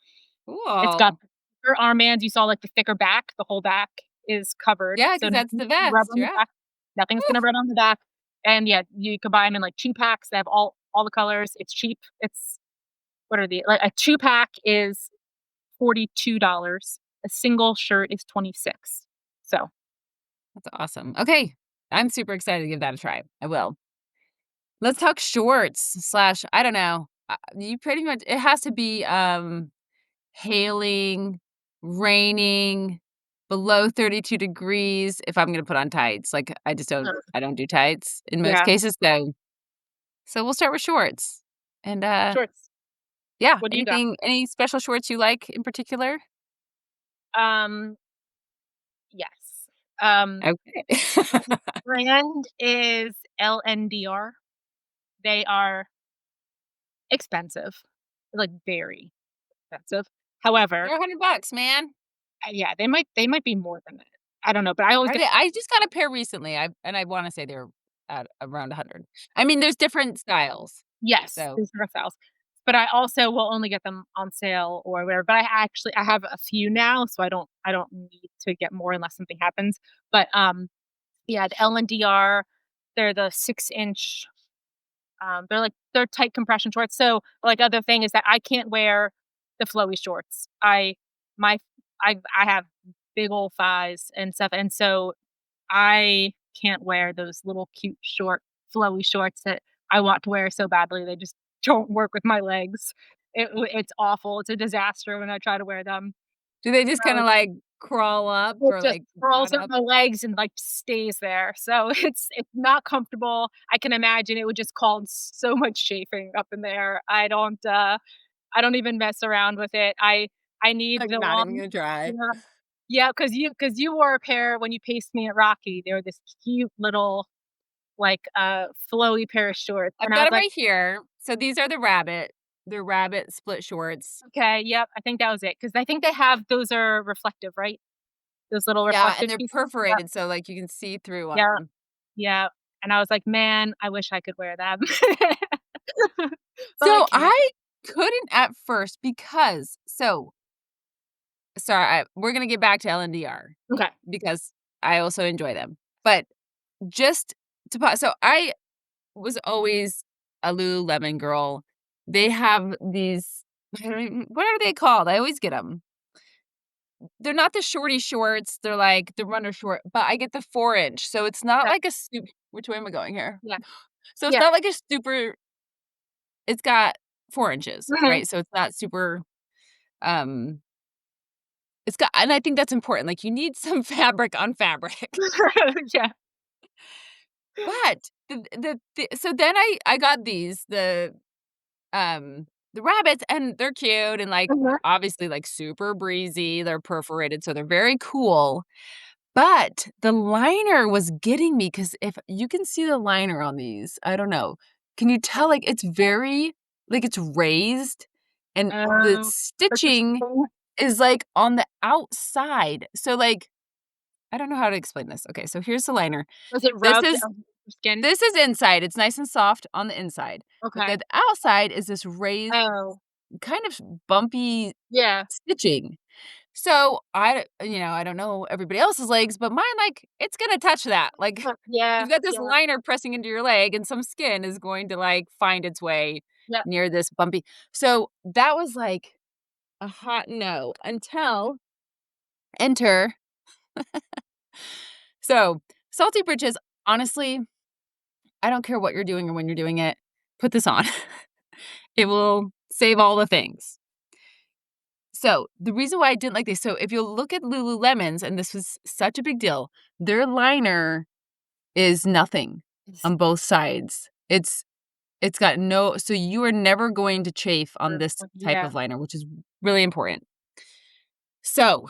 It's got
cool.
thicker armbands. You saw, like, the thicker back. The whole back is covered,
Yeah,
so
because that's
nothing's
the
gonna rub
vest,
on the
yeah.
back. Nothing's
Woo,
gonna rub on the back, and, yeah, you could buy them in, like, 2 packs. They have all the colors. It's cheap. It's what are the like, a 2-pack is $42. A single shirt is 26. So,
that's awesome. Okay, I'm super excited to give that a try. I will. Let's talk shorts slash I don't know, you pretty much it has to be, hailing, raining, below 32 degrees if I'm gonna put on tights, like, I don't do tights in most
yeah,
cases, so we'll start with shorts, and,
shorts.
yeah,
What do you got?
any special shorts you like in particular?
Um, yes. Um,
Okay.
the brand is LNDR. They are expensive, like, very expensive. However,
They're $100, man.
yeah, they might be more than that. I don't know, but I always
Are
get
they I just got a pair recently, I wanna say they're at around 100. I mean, there's different styles,
yes,
so
there's direct sales, but I also will only get them on sale or whatever, but I have a few now, so I don't need to get more unless something happens, but, yeah, the LNDR, they're the 6-inch, they're tight compression shorts, so, like, other thing is that I can't wear the flowy shorts. My I have big old thighs and stuff, and so I can't wear those little cute short flowy shorts that I want to wear so badly, they just don't work with my legs. It's awful, it's a disaster when I try to wear them.
Do they just kinda,
So,
like, crawl up
it
or,
just
like,
crawls
knot
up
up?
my legs and, like, stays there, so it's not comfortable. I can imagine it would just cause so much chafing up in there. I don't even mess around with it. I need
Like,
the
not even
long
gonna try.
yeah. Yeah, because you wore a pair when you paced me at Rocky. They were this cute little, like, flowy pair of shorts,
I've
and I
got
was
them
like,
right here. So these are the rabbit. They're rabbit split shorts.
"Okay, yep, I think that was it." Because I think they have those are reflective, right? Those little
Yeah, and
reflective
they're
pieces? Yep,
perforated, so, like, you can see through
yep,
'em.
yep, and I was like, "Man, I wish I could wear them." But I
So,
can't.
I couldn't at first because sorry, we're gonna get back to LNDR
Okay.
because I also enjoy them. But just so I was always a Lululemon girl. They have these I don't even what are they called? I always get them. 'Em. They're not the shorty shorts, they're like the runner short, but I get the 4 inch, so it's not
Okay.
like a which way am I going here?
Yeah,
So it's
yeah.
not like a super it's got 4 inches,
Mhm.
right? So it's not super, um it's got and I think that's important, like, you need some fabric on fabric.
Yeah.
But so then I got the rabbits, and they're cute and, like,
Mhm.
obviously, like, super breezy, they're perforated, so they're very cool. But the liner was getting me because if you can see the liner on these, I don't know. Can you tell, like, it's very like, it's raised, and the
Oh, like the
stitching
skin?
is, like, on the outside. So, like, I don't know how to explain this. Okay, so here's the liner.
Was it
This
rubbed
is
on the skin?
this is inside, it's nice and soft on the inside, but
Okay.
the outside is this raised,
Oh,
kind of bumpy
yeah.
stitching. So, I don't know everybody else's legs, but mine, like, it's gonna touch that. Like,
Huh, yeah,
you've got this
yeah,
liner pressing into your leg, and some skin is going to, like, find its way
yeah.
near this bumpy so, that was, like, a hot no until enter so, Salty Britches, honestly, I don't care what you're doing or when you're doing it, put this on. It will save all the things. So, the reason why I didn't like this so if you look at Lululemons, and this was such a big deal, their liner is nothing
It's
on both sides. It's got no so you are never going to chafe on this type
yeah.
of liner, which is really important. So,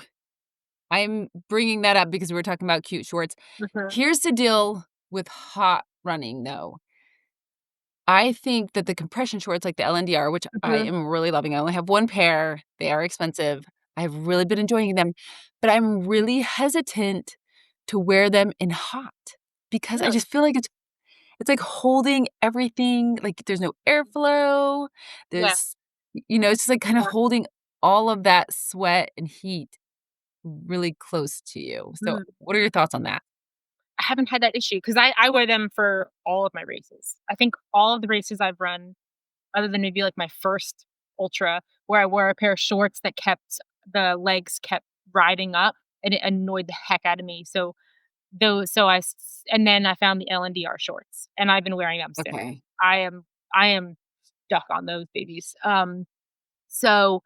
I'm bringing that up because we were talking about cute shorts.
Mhm,
Here's the deal with hot running, though. I think that the compression shorts like the LNDR, which I
mhm.
am really loving, I only have 1 pair, they are expensive. I've really been enjoying them, but I'm really hesitant to wear them in hot because I
Really?
just feel like it's like holding everything, like, there's no airflow,
Yeah,
it's just, like, kinda
yeah.
holding all of that sweat and heat really close to you. So,
Mm.
what are your thoughts on that?
I haven't had that issue because I wear them for all of my races. I think all of the races I've run, other than maybe, like, my first ultra, where I wore a pair of shorts that kept the legs kept riding up, and it annoyed the heck out of me, so those so I s and then I found the LNDR shorts, and I've been wearing them since.
Okay.
I am I am stuck on those babies, so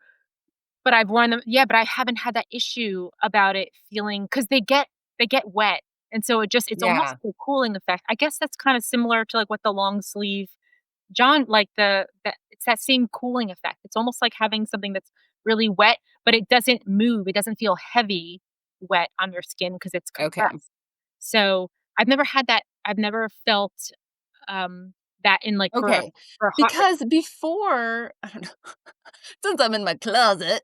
but I've worn them yeah, but I haven't had that issue about it feeling because they get wet, and so it's almost
Yeah.
like a cooling effect. I guess that's kinda similar to, like, what the long sleeve John like, it's that same cooling effect. It's almost like having something that's really wet, but it doesn't move, it doesn't feel heavy wet on your skin because it's
Okay.
compressed. So, I've never had that I've never felt, that in, like,
Okay.
for a hot race.
Because before I don't know, since I'm in my closet,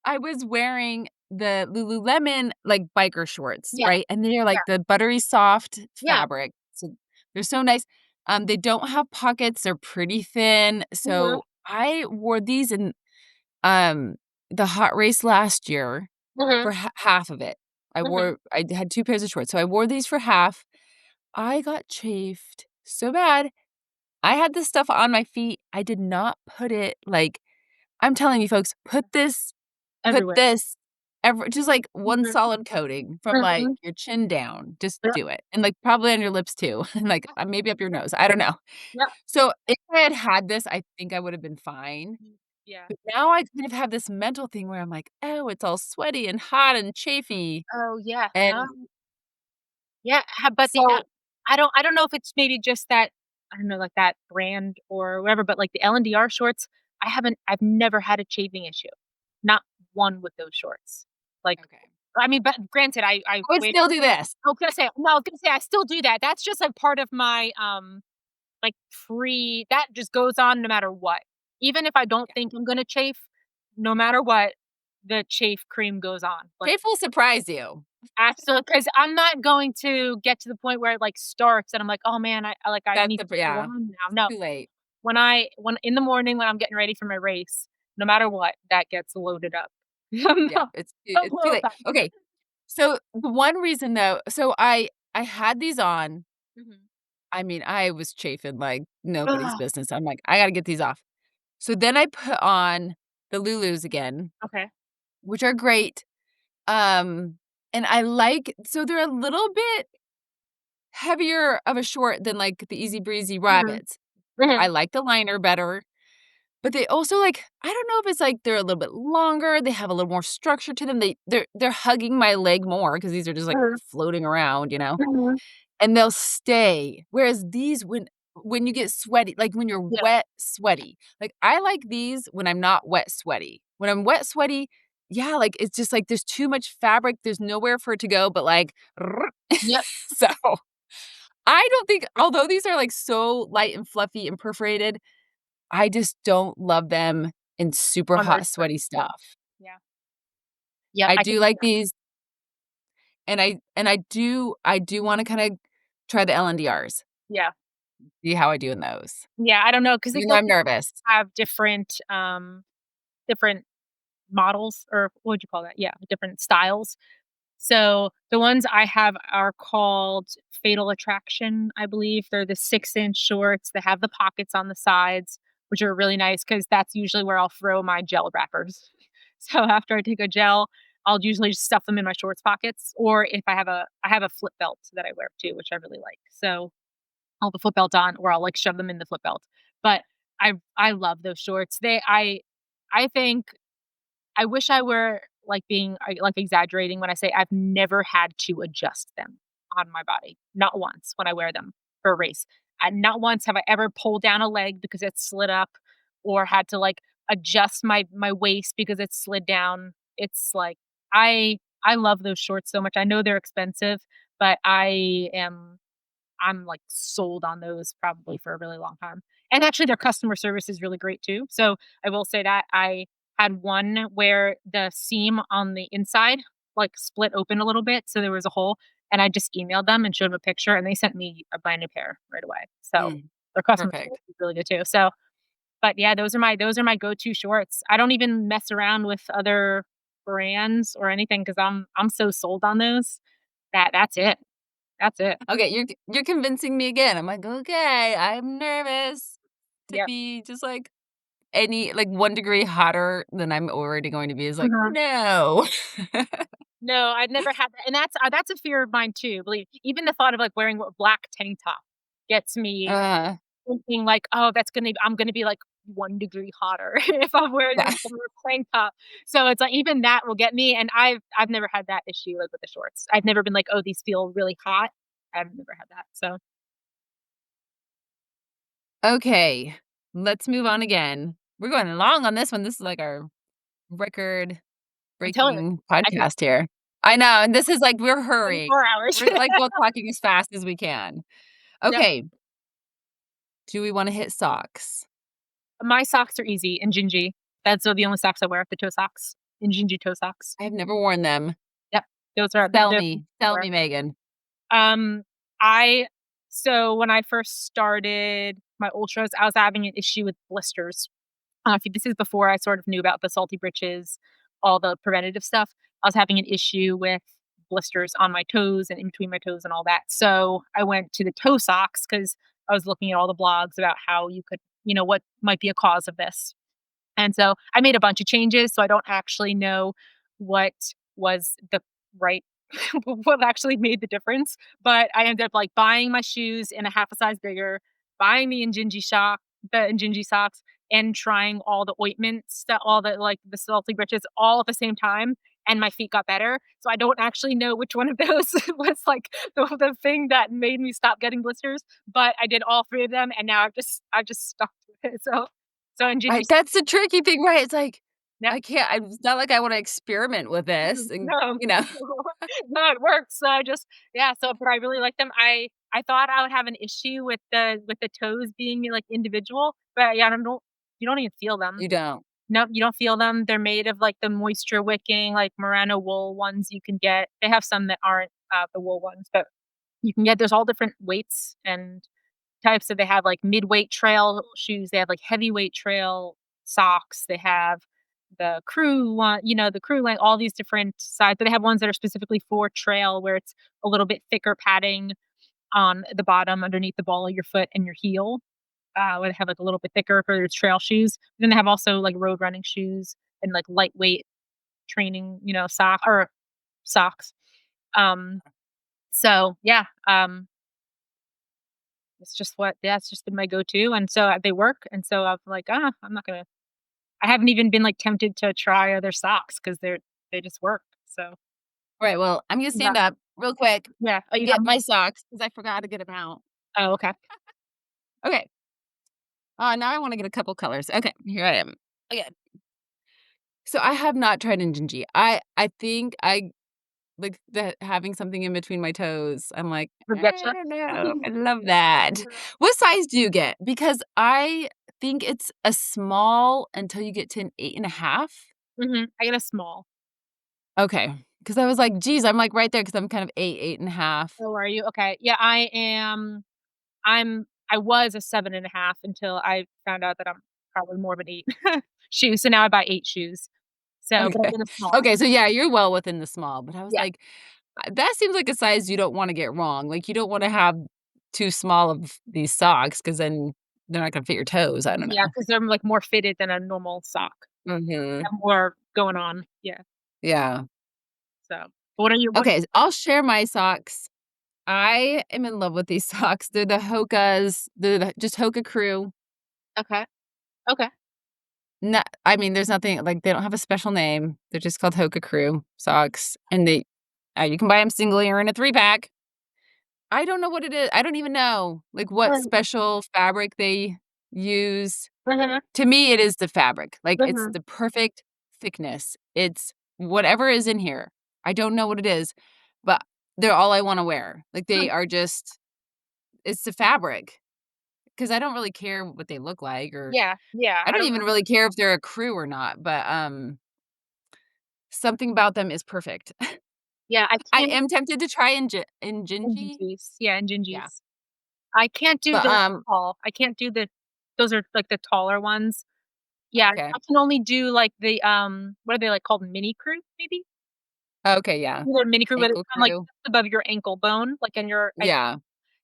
I was wearing the Lululemon, like, biker shorts,
Yeah,
right? And they're,
yeah,
like, the buttery soft
yeah.
fabric, so they're so nice. They don't have pockets, they're pretty thin,
Mhm,
so I wore these in, um, the hot race last year
mhm,
for half of it.
mhm.
I had 2 pairs of shorts, so I wore these for half. I got chafed so bad. I had this stuff on my feet, I did not put it, like I'm telling you folks, put
Everywhere.
this just, like, one
Mhm,
solid coating from, like,
mhm,
your chin down, just
yep,
do it, and, like, probably on your lips too, and, like, maybe up your nose, I don't know.
yep.
So, if I had had this, I think I would've been fine,
Mm, yeah.
but now I kind of have this mental thing where I'm like, "Oh, it's all sweaty and hot and chafy,"
Oh, yeah,
and
yeah, but
so
I don't know if it's maybe just that I don't know, like, that brand or whatever, but, like, the L&DR shorts, I've never had a chafing issue. Not one with those shorts. Like,
okay.
I mean, but granted, I
I would
wear
still do this.
I was gonna say I still do that. That's just, like, part of my, like, pre that just goes on no matter what. Even if I don't
Yeah.
think I'm gonna chafe, no matter what, the chafe cream goes on. Like,
Chafe will surprise you.
absolutely, because 'cause I'm not going to get to the point where it, like, starts and I'm like, "Oh, man, I
That's
need to
the
put it
yeah,
on now." No.
too late.
When in the morning when I'm getting ready for my race, no matter what, that gets loaded up. I'm
Yeah,
not
it's
don't
too
worry
late.
about it.
Okay, so the one reason though so I had these on,
Mhm.
I mean, I was chafing like nobody's
Ugh,
business. I'm like, "I gotta get these off." So then I put on the Lulus again,
okay.
which are great, and I like so they're a little bit heavier of a short than, like, the Easy Breezy
Mhm.
Rabbits. I
Mhm.
like the liner better, but they also, like I don't know if it's, like, they're a little bit longer, they have a little more structure to them, they're hugging my leg more because these are just, like,
Mhm.
floating around, you know,
Mhm.
and they'll stay, whereas these when you get sweaty like, when you're
Yeah.
wet, sweaty, like, I like these when I'm not wet, sweaty. When I'm wet, sweaty, yeah, like, it's just, like, there's too much fabric, there's nowhere for it to go but, like,
Yep.
so I don't think although these are, like, so light and fluffy and perforated, I just don't love them in super
On the
hot,
return.
sweaty stuff.
Yeah. Yep,
I
I can
do
see
like
that.
these, and I do wanna kinda try the LNDRs,
Yeah.
see how I do in those,
Yeah, I don't know because
even though
those
I'm nervous.
have different models or what would you call that? Yeah, different styles. So, the ones I have are called Fatal Attraction, I believe. They're the 6-inch shorts that have the pockets on the sides, which are really nice because that's usually where I'll throw my gel wrappers. So, after I take a gel, I'll usually just stuff them in my shorts pockets, or if I have a flip belt that I wear too, which I really like. So, I'll have the flip belt on or I'll, like, shove them in the flip belt. But I love those shorts. I think I wish I were, like, exaggerating when I say I've never had to adjust them on my body, not once when I wear them for a race. Not once have I ever pulled down a leg because it slid up or had to, like, adjust my waist because it slid down. It's like I love those shorts so much. I know they're expensive, but I'm, like, sold on those probably for a really long time. And actually, their customer service is really great too. So, I will say that I had one where the seam on the inside, like, split open a little bit, so there was a hole, and I just emailed them and showed them a picture, and they sent me a brand new pair right away. So,
Mm,
their customer service
perfect.
is really good too. So but yeah, those are my go-to shorts. I don't even mess around with other brands or anything because I'm so sold on those that that's it. That's it.
Okay, you're convincing me again. I'm like, "Okay, I'm nervous to
Yep.
be just, like, any like, 1 degree hotter than I'm already going to be" is like,
Mhm.
"No."
No, I've never had that, and that's a fear of mine too, believe even the thought of, like, wearing a black tank top gets me
Uh,
thinking like, "Oh, I'm gonna be, like, 1 degree hotter if I'm wearing
yeah.
this tank top." So, it's like even that will get me, and I've never had that issue, like, with the shorts. I've never been like, "Oh, these feel really hot." I've never had that, so
Okay, let's move on again. We're going long on this one. This is like our
I'm telling you,
record-breaking
I could
podcast here. I know, and this is like we're
spend
hurrying.
4 hours.
We're, like, both talking as fast as we can.
Yep.
Okay, do we wanna hit socks?
My socks are easy and Gingy. That's the only socks I wear, the toe socks, Injinji toe socks.
I have never worn them.
Yep. Those are they're the ones I
Sell
wear.
me, Megan.
Um, I so when I first started my ultras, I was having an issue with blisters. If this is before I sort of knew about the salty britches, all the preventative stuff. I was having an issue with blisters on my toes and in between my toes and all that. So I went to the toe socks because I was looking at all the blogs about how you could, what might be a cause of this. And so I made a bunch of changes. So I don't actually know what was the right what actually made the difference, but I ended up, like, buying my shoes in a half a size bigger, buying the Injinji socks, and trying all the ointments, that all the, like, the salty britches all at the same time, and my feet got better, so I don't actually know which one of those was, like, the thing that made me stop getting blisters, but I did all 3 of them, and now I've just stuck with it, so Injinji
Right, that's the tricky thing, right? It's like,
yeah.
I can't it's not like I wanna experiment with this and,
No.
you know.
No, it works, so I just yeah, so but I really like them. I thought I would have an issue with the toes being, like, individual, but yeah, I don't you don't even feel them.
You don't.
Nope, you don't feel them. They're made of, like, the moisture wicking, like, merino wool ones you can get. They have some that aren't, the wool ones, but you can get there's all different weights and types, so they have, like, mid-weight trail shoes, they have, like, heavyweight trail socks, they have the crew one the crew length, all these different size but they have ones that are specifically for trail where it's a little bit thicker padding on the bottom underneath the ball of your foot and your heel, where they have, like, a little bit thicker for your trail shoes. Then they have also, like, road running shoes and, like, lightweight training, socks. Um, so, yeah, it's just it's just been my go-to, and so, they work, and so I'm like, "Ah, I'm not gonna" I haven't even been, like, tempted to try other socks because they just work, so
Right, well, I'm gonna
yeah,
stand up real quick
yeah. Oh,
to
you got
get
'em?
my socks because I forgot to get them out.
Oh, okay.
Okay, now I wanna get a couple colors. Okay, here I am. Okay, so I have not tried Injinji. I think I like, the having something in between my toes, I'm like, "I
Getcha.
don't know if I love that." What size do you get? Because I think it's a small until you get to an 8.5.
Mhm. I get a small.
Okay, because I was like, "Geez," I'm, like, right there because 'cause I'm kind of 8, 8.5.
Oh, are you? Okay. Yeah, I was a 7.5 until I found out that I'm probably more of an 8 shoe, so now I buy 8 shoes. So, but I
Okay.
get a small.
Okay, so yeah, you're well within the small, but I was
Yeah.
like, that seems like a size you don't wanna get wrong, like, you don't wanna have too small of these socks because then they're not gonna fit your toes, I don't
Yeah,
know.
because 'cause they're, like, more fitted than a normal sock.
Mhm.
Have more going on. Yeah.
Yeah.
So, what
Okay, I'll share my socks. I am in love with these socks. They're the Hoka's, they're the just Hoka Crew.
okay. Okay.
No, I mean, there's nothing like, they don't have a special name. They're just called Hoka Crew socks, and you can buy them singly or in a 3-pack. I don't know what it is. I don't even know, like, what
Right.
special fabric they use.
Mhm.
To me, it is the fabric. Like, it's
Mhm.
the perfect thickness. It's whatever is in here. I don't know what it is, but they're all I wanna wear. Like, they are just it's the fabric. 'Cause I don't really care what they look like, or
Yeah, yeah,
I
I
don't
don't
even really care if they're a crew or not, but, something about them is perfect.
yeah, I
I
can't
am tempted to try Injinji.
Injinjis, yeah,
Yeah,
Injinjis. I can't do
but,
the tall I can't do the those are, like, the taller ones. Yeah,
okay.
I can only do, like, the, what are they, like, called mini crew, maybe?
Okay, yeah.
Either mini crew, but it's
Ankle
kinda, like,
crew.
just above your ankle bone, like, in your I
Yeah.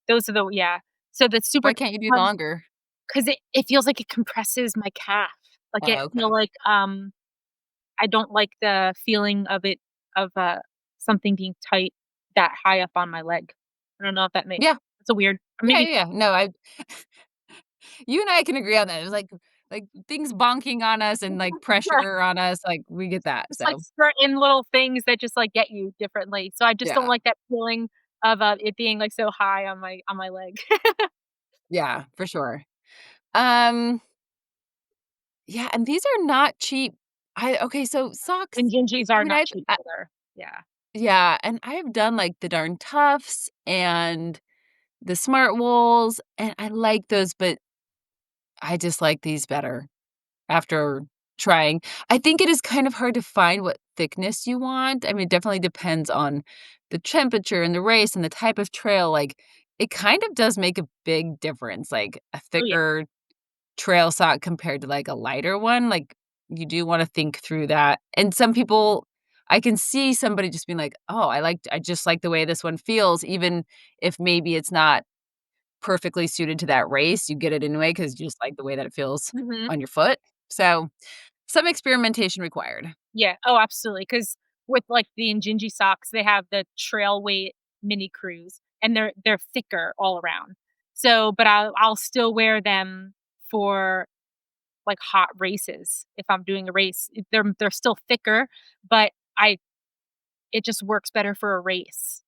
those are the yeah. So the super
Why
tight
can't you do
one
longer?
'cause it feels like it compresses my calf. Like,
Oh, okay.
I don't like the feeling of it of, something being tight that high up on my leg. I don't know if that makes
Yeah.
it's a weird or
Yeah,
maybe
yeah, yeah. No, I you and I can agree on that. It was like, things bonking on us and, like, pressure on us, like, we get that,
just, like,
so,
certain little things that just, like, get you differently. So I just don't
yeah.
like that feeling of, it being, like, so high on my leg.
Yeah, for sure. Um, yeah, and these are not cheap. I Okay, so
And
socks,
Gingies
I
are
mean,
not cheap
I
either. Yeah.
yeah, and I've done, like, the Darn Toughs and the Smart Wools, and I like those, but I just like these better after trying. I think it is kind of hard to find what thickness you want. I mean, it definitely depends on the temperature and the race and the type of trail, like, it kind of does make a big difference, like, a
Oh, yeah.
thicker trail sock compared to, like, a lighter one, like, you do wanna think through that, and some people I can see somebody just being like, "Oh, I just like the way this one feels," even if maybe it's not perfectly suited to that race, you get it anyway because you just like the way that it feels
Mhm.
on your foot, so, some experimentation required.
Yeah. Oh, absolutely. Because with, like, the Injinji socks, they have the trail weight mini crews, and they're thicker all around. So but I'll still wear them for, like, hot races if I'm doing a race. They're still thicker, but I it just works better for a race.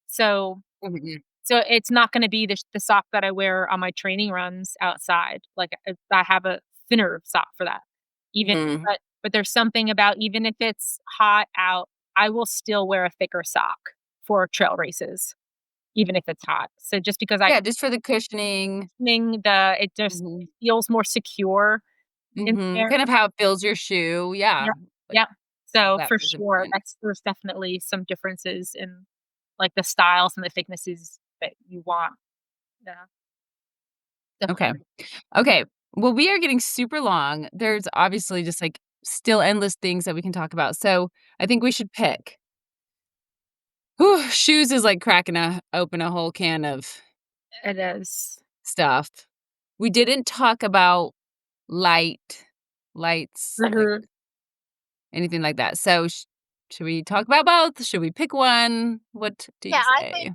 Mhm.
So it's not gonna be the sock that I wear on my training runs outside, like, I have a thinner sock for that. Even
Mhm.
but there's something about even if it's hot out, I will still wear a thicker sock for trail races, even if it's hot. So just because I
Yeah, just for the cushioning.
it just
Mhm.
feels more secure in
Mhm.
there.
Kind of how it fills your shoe, yeah.
Yep,
Like,
yep.
all
So
that
for
is
sure,
important.
there's definitely some differences in, like, the styles and the thicknesses that you want. Yeah,
Okay.
definitely.
Okay. Well, we are getting super long. There's obviously just, like, still endless things that we can talk about, so I think we should pick. Whew, shoes is like cracking open a whole can of
It is.
stuff. We didn't talk about lights, like,
Mhm.
anything like that, so should we talk about both? Should we pick one? What do
Yeah,
you say?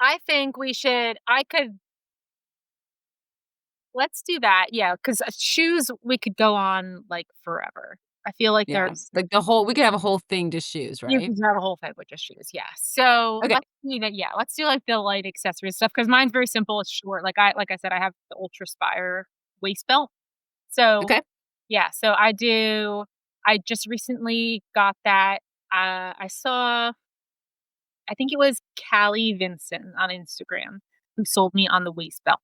I think we should I could let's do that, yeah, 'cause, shoes, we could go on, like, forever. I feel like
Yeah,
there's
like, the whole we could have a whole thing just shoes,
you
right?
can have a whole thing with just shoes, yeah. So,
Okay,
let's do that, yeah, let's do, like, the light accessory stuff because mine's very simple, it's short, like I said, I have the Ultra Spire waist belt. So,
okay,
yeah, so I just recently got that, I think it was Callie Vincent on Instagram who sold me on the waist belt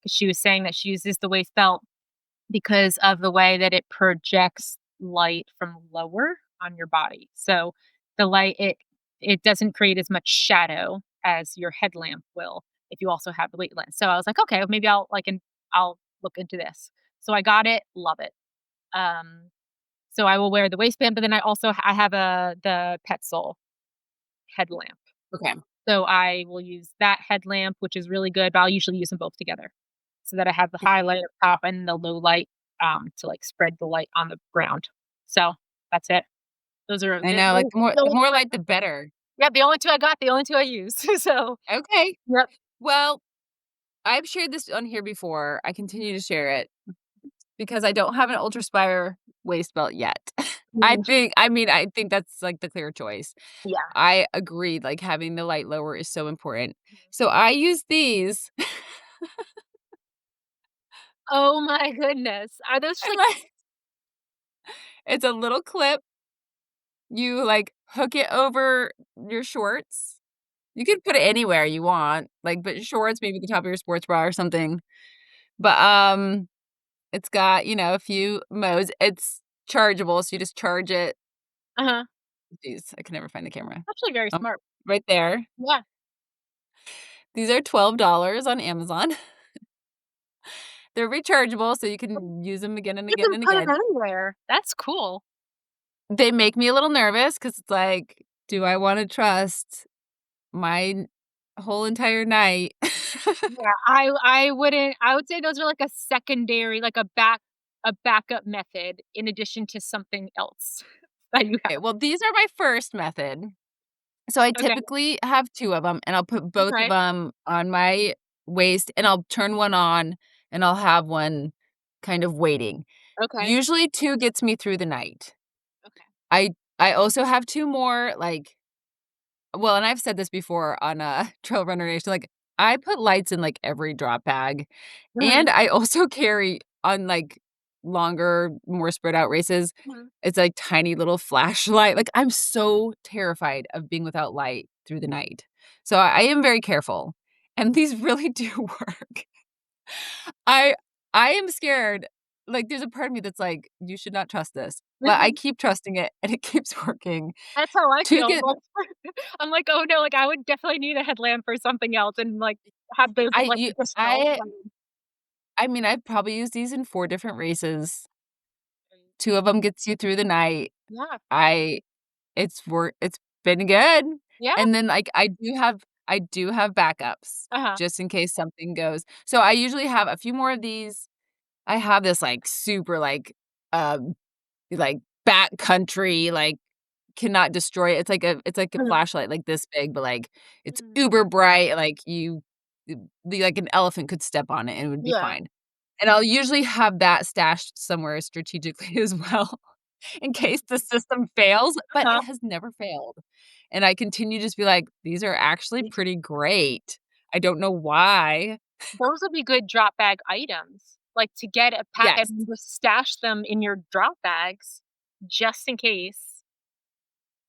because she was saying that she uses the waist belt because of the way that it projects light from lower on your body. So the light it doesn't create as much shadow as your headlamp will if you also have the weight lens. So I was like, okay, maybe I'll look into this. So I got it, love it. So I will wear the waistband, but then I have the Petzl headlamp.
okay,
So I will use that headlamp, which is really good, but I'll usually use them both together so that I have the highlight up top and the low light, to, like, spread the light on the ground. So that's it. Those are
I know, like,
the
the
only
more
2 I
light, the better.
yeah, the only 2 I got, the only 2 I use. So
Okay,
yep.
well, I've shared this on here before, I continue to share it because I don't have an Ultra Spire waist belt yet.
Mhm.
I think that's, like, the clear choice.
Yeah.
I agreed, like, having the light lower is so important. So I use these,
Oh my goodness. Are those just,
and,
like
like, it's a little clip, you, like, hook it over your shorts. You can put it anywhere you want, like, but shorts, maybe the top of your sports bra or something. But, it's got, a few modes. It's chargeable, so you just charge it.
uh-huh.
Jeez, I can never find the camera.
Actually very
Um,
smart.
right there.
Yeah.
These are $12 on Amazon. They're rechargeable, so you can use them again and
You
again
can
and
put it
again.
anywhere. That's cool.
They make me a little nervous because it's like, do I wanna trust my whole entire night?
Yeah, I would say those are like a secondary, like a backup method in addition to something else that you
Okay,
have.
well, these are my first method. So I
Okay,
typically have 2 of them, and I'll put both of
okay,
them on my waist, and I'll turn one on, and I'll have one kind of waiting.
okay,
Usually 2 gets me through the night.
okay.
I also have 2 more, like, well, and I've said this before on, Trail Runner Nation, like, I put lights in, like, every drop bag,
Mhm,
and I also carry on, like, longer, more spread out races,
mhm.
it's like tiny little flashlight, like, I'm so terrified of being without light through the night. So I am very careful, and these really do work. I I am scared, like, there's a part of me that's like, "You should not trust this," but I keep trusting it, and it keeps working.
That's how I
To
feel.
get
Well, I'm like, "Oh, no," like, I would definitely need a headlamp for something else and, like, have those,
I
like,
you
additional
I mean, I've probably used these in 4 different races.
and
2 of them gets you through the night.
yeah,
I it's been good.
yeah,
And then, like, I do have backups
uh-huh,
just in case something goes. So I usually have a few more of these. I have this, like, super, like, backcountry, like, cannot destroy it. It's like a
Mhm.
flashlight, like, this big, but, like, it's
Mhm.
uber bright, like, like, an elephant could step on it and it would be
Yeah.
fine. And I'll usually have that stashed somewhere strategically as well in case the system fails, but
Uh-huh.
it has never failed. And I continue to just be like, "These are actually pretty great." I don't know why.
Those would be good drop bag items, like, to get a packet
Yes.
and just stash them in your drop bags just in case.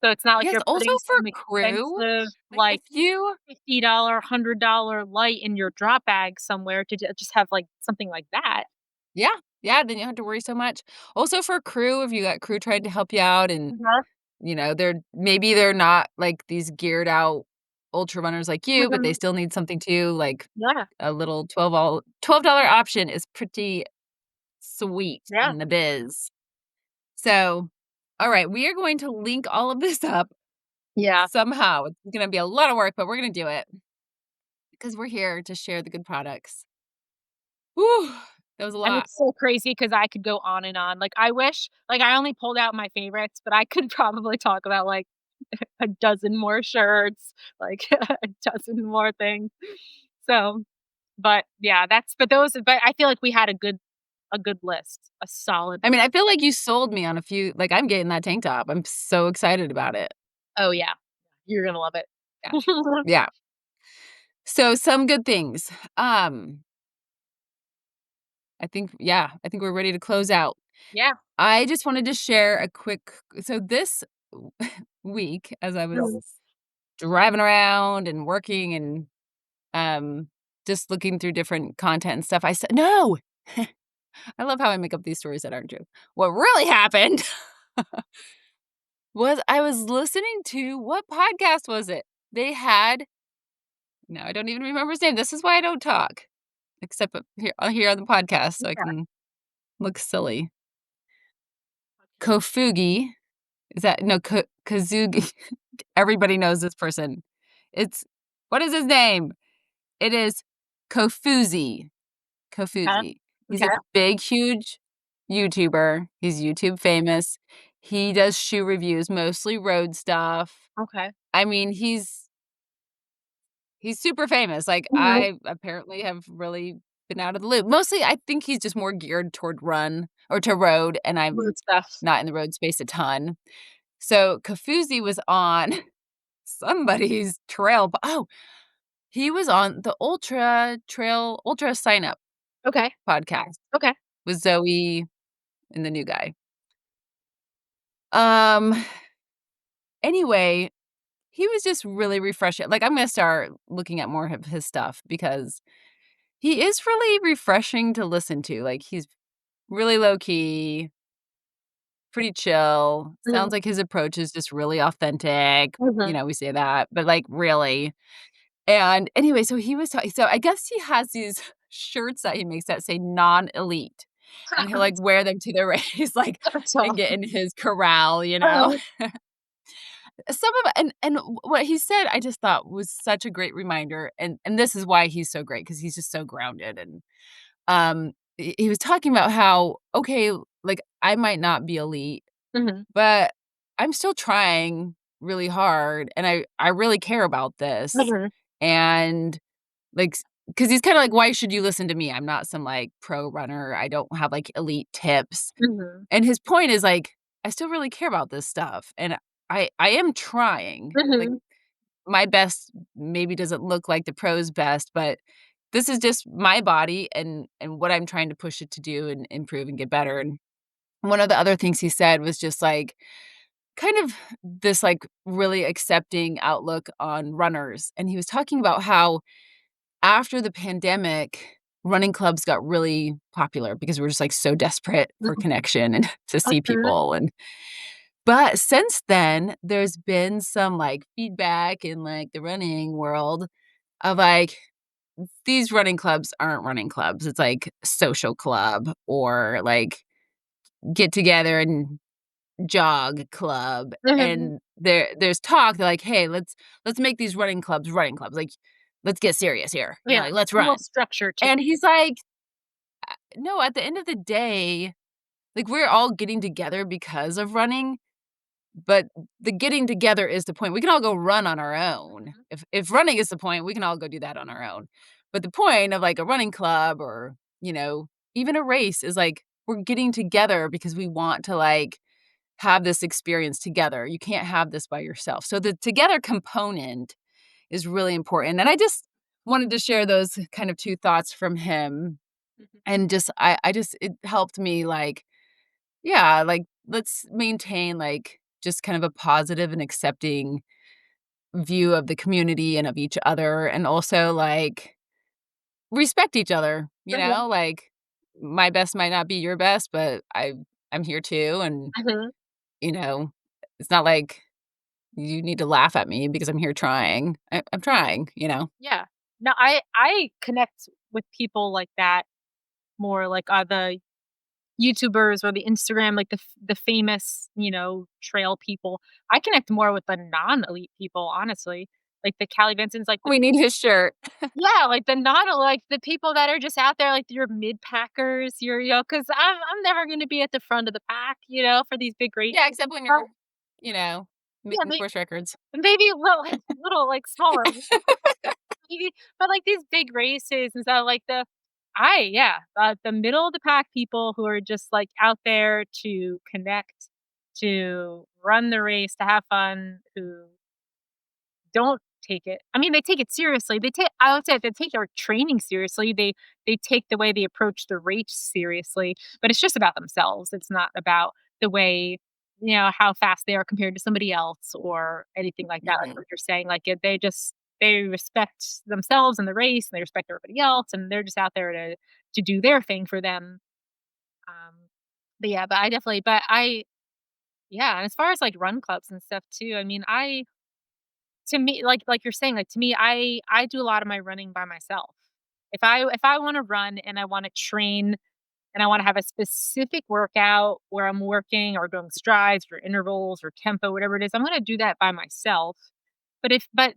So it's not like
Yes,
you're
also
putting
for
some
crew,
expensive,
like, if
like,
you
$50, $100 light in your drop bag somewhere to just have, like, something like that.
yeah, yeah, then you don't have to worry so much. Also for crew, if you got crew trying to help you out and,
Uh-huh.
they're not, like, these geared out ultra runners like you, but they
Mhm.
still need something too, like,
Yeah.
a little $12 option is pretty sweet
Yeah.
in the biz. So, alright, we are going to link all of this up
Yeah.
somehow. It's gonna be a lot of work, but we're gonna do it because we're here to share the good products. Whew, that was a
And
lot.
it's so crazy because I could go on and on. Like, I wish like, I only pulled out my favorites, but I could probably talk about, like, a dozen more shirts, like, a dozen more things. So, but yeah, that's but those but I feel like we had a good list, a solid
I
list.
mean, I feel like you sold me on a few like, I'm getting that tank top. I'm so excited about it.
Oh, yeah. You're gonna love it.
Yeah. Yeah. So, some good things. I think we're ready to close out.
Yeah.
I just wanted to share a quick so this week, as I was
Mhm.
driving around and working and, just looking through different content and stuff, I said no! I love how I make up these stories that aren't true. What really happened was I was listening to what podcast was it? They had no, I don't even remember his name. This is why I don't talk, except here on the podcast so I
Yeah.
can look silly. Kofugi, is that no, Kazugi. Everybody knows this person. It's what is his name? It is Kofuzi.
Okay.
Kofuzi. He's
Okay.
a big, huge YouTuber. He's YouTube famous. He does shoe reviews, mostly road stuff.
Okay.
I mean, he's super famous. Like,
Mhm.
I apparently have really been out of the loop. Mostly, I think he's just more geared toward run or to road, and I'm
Weird stuff.
not in the road space a ton. So, Kofuzi was on somebody's he was on the Ultra Sign Up
Okay.
podcast
Okay.
with Zoe and the new guy. Um, anyway, he was just really refreshing. Like, I'm gonna start looking at more of his stuff because he is really refreshing to listen to. Like, he's really low key, pretty chill.
Mhm.
Sounds like his approach is just really authentic.
Mhm.
We say that, but, like, really. And anyway, so he was talking so I guess he has these shirts that he makes that say "non-elite," and he'll, like, wear them to the race, like,
That's
and get
awesome.
in his corral, you know?
Uh-huh.
Some of and what he said, I just thought was such a great reminder, and this is why he's so great because he's just so grounded, and, he was talking about how, okay, like, I might not be elite,
Mhm.
but I'm still trying really hard, and I really care about this,
Mhm.
and like, because he's kinda like, "Why should you listen to me? I'm not some, like, pro runner. I don't have, like, elite tips."
Mhm.
And his point is, like, I still really care about this stuff, and I am trying. Like,
Mhm.
my best maybe doesn't look like the pro's best, but this is just my body and what I'm trying to push it to do and improve and get better, and one of the other things he said was just, like, kind of this, like, really accepting outlook on runners, and he was talking about how after the pandemic, running clubs got really popular because we're just, like, so desperate for
Mhm.
connection and to see
Mhm.
people, and but since then, there's been some, like, feedback in, like, the running world of, like, these running clubs aren't running clubs. It's, like, social club or, like, get together and jog club,
Mhm.
and there's talk, they're like, "Hey, let's make these running clubs, like, let's get serious here,
Yeah.
like, let's
A
run."
little structure to
And
it.
he's like, "No, at the end of the day, like, we're all getting together because of running, but the getting together is the point. We can all go run on our own.
Mhm.
If running is the point, we can all go do that on our own. But the point of, like, a running club or, even a race is, like, we're getting together because we want to, like, have this experience together. You can't have this by yourself. So the together component is really important, and I just wanted to share those kind of 2 thoughts from him,
Mhm.
and just I just it helped me, like, yeah, like, let's maintain, like, just kind of a positive and accepting view of the community and of each other, and also, like, respect each other,
Mhm.
like, my best might not be your best, but I'm here too, and,
Mhm.
you know, it's not like you need to laugh at me because I'm here trying. I'm trying, you know?
Yeah. No, I connect with people like that more, like, the YouTubers or the Instagram, like, the famous, trail people. I connect more with the non-elite people, honestly. Like, the Callie Bensons, like, the
We need his shirt.
yeah, like, the non like, the people that are just out there, like, your mid-packers, because I'm never gonna be at the front of the pack, for these big races.
Yeah, except when
But
you're, you know,
yeah,
making course records.
maybe little, like, smaller maybe, but, like, these big races and stuff, like, the middle of the pack people who are just, like, out there to connect, to run the race, to have fun, who don't take it, I mean, they take it seriously. I would say they take their training seriously. They take the way they approach the race seriously, but it's just about themselves. It's not about the way, how fast they are compared to somebody else or anything like that, like
Mhm,
what you're saying. Like, they respect themselves and the race, and they respect everybody else, and they're just out there to do their thing for them. Um, but yeah, but I yeah, and as far as, like, run clubs and stuff too, I mean, to me, like you're saying, like, to me, I do a lot of my running by myself. If I wanna run and I wanna train and I wanna have a specific workout where I'm working or doing strides or intervals or tempo, whatever it is, I'm gonna do that by myself. But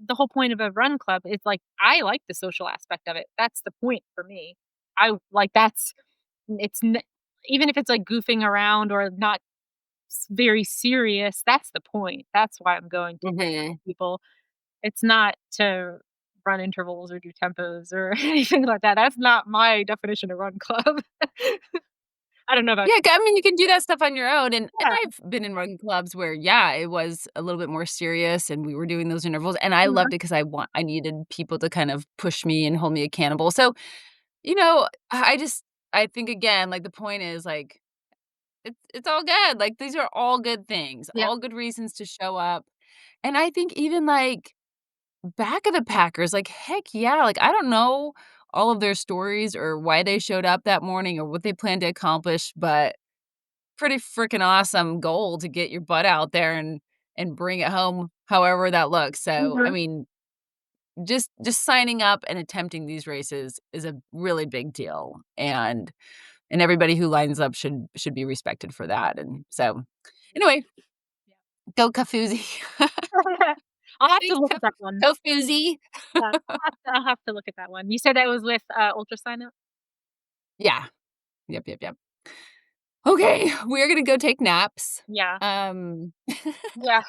the whole point of a run club is, like, I like the social aspect of it. That's the point for me. I like, it's n even if it's, like, goofing around or not very serious, that's the point. That's why I'm going to
mhm.
people. It's not to run intervals or do tempos or anything like that. That's not my definition of run club. I don't know about
Yeah, I mean, you can do that stuff on your own, and
yeah.
I've been in running clubs where, yeah, it was a little bit more serious, and we were doing those intervals, and I loved
Mhm.
it because I needed people to kind of push me and hold me accountable. So, you know, I think again, like, the point is, like, it's all good. Like, these are all good things,
Yeah.
all good reasons to show up. And I think even, like, back of the Packers, like, heck yeah, like, I don't know all of their stories or why they showed up that morning or what they planned to accomplish, but pretty freaking awesome goal to get your butt out there and bring it home however that looks. So, I
Mhm.
mean, just signing up and attempting these races is a really big deal, and everybody who lines up should be respected for that, and so, anyway, go Kafuzi.
I'll have to
Thanks,
look at that one.
Kofuzi.
Yeah, I'll have to look at that one. You said that was with, Ultrasign Up?
Yeah. Yep, yep, yep. Okay, we're gonna go take naps.
Yeah.
Um,
Yeah.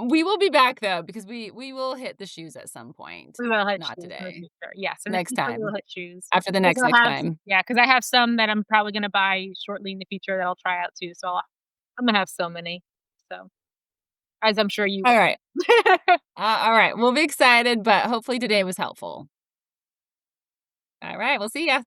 we will be back though because we will hit the shoes at some point.
We will hit
Not
shoes in the
today.
future. Yes, in the
Next
future, we will
time.
hit shoes.
After the
'Cause
next
I have
time.
yeah, because I have some that I'm probably gonna buy shortly in the future that I'll try out too, so I'm gonna have so many. So, as I'm sure you
All right.
will.
All right. We'll be excited, but hopefully today was helpful. All right. We'll see ya.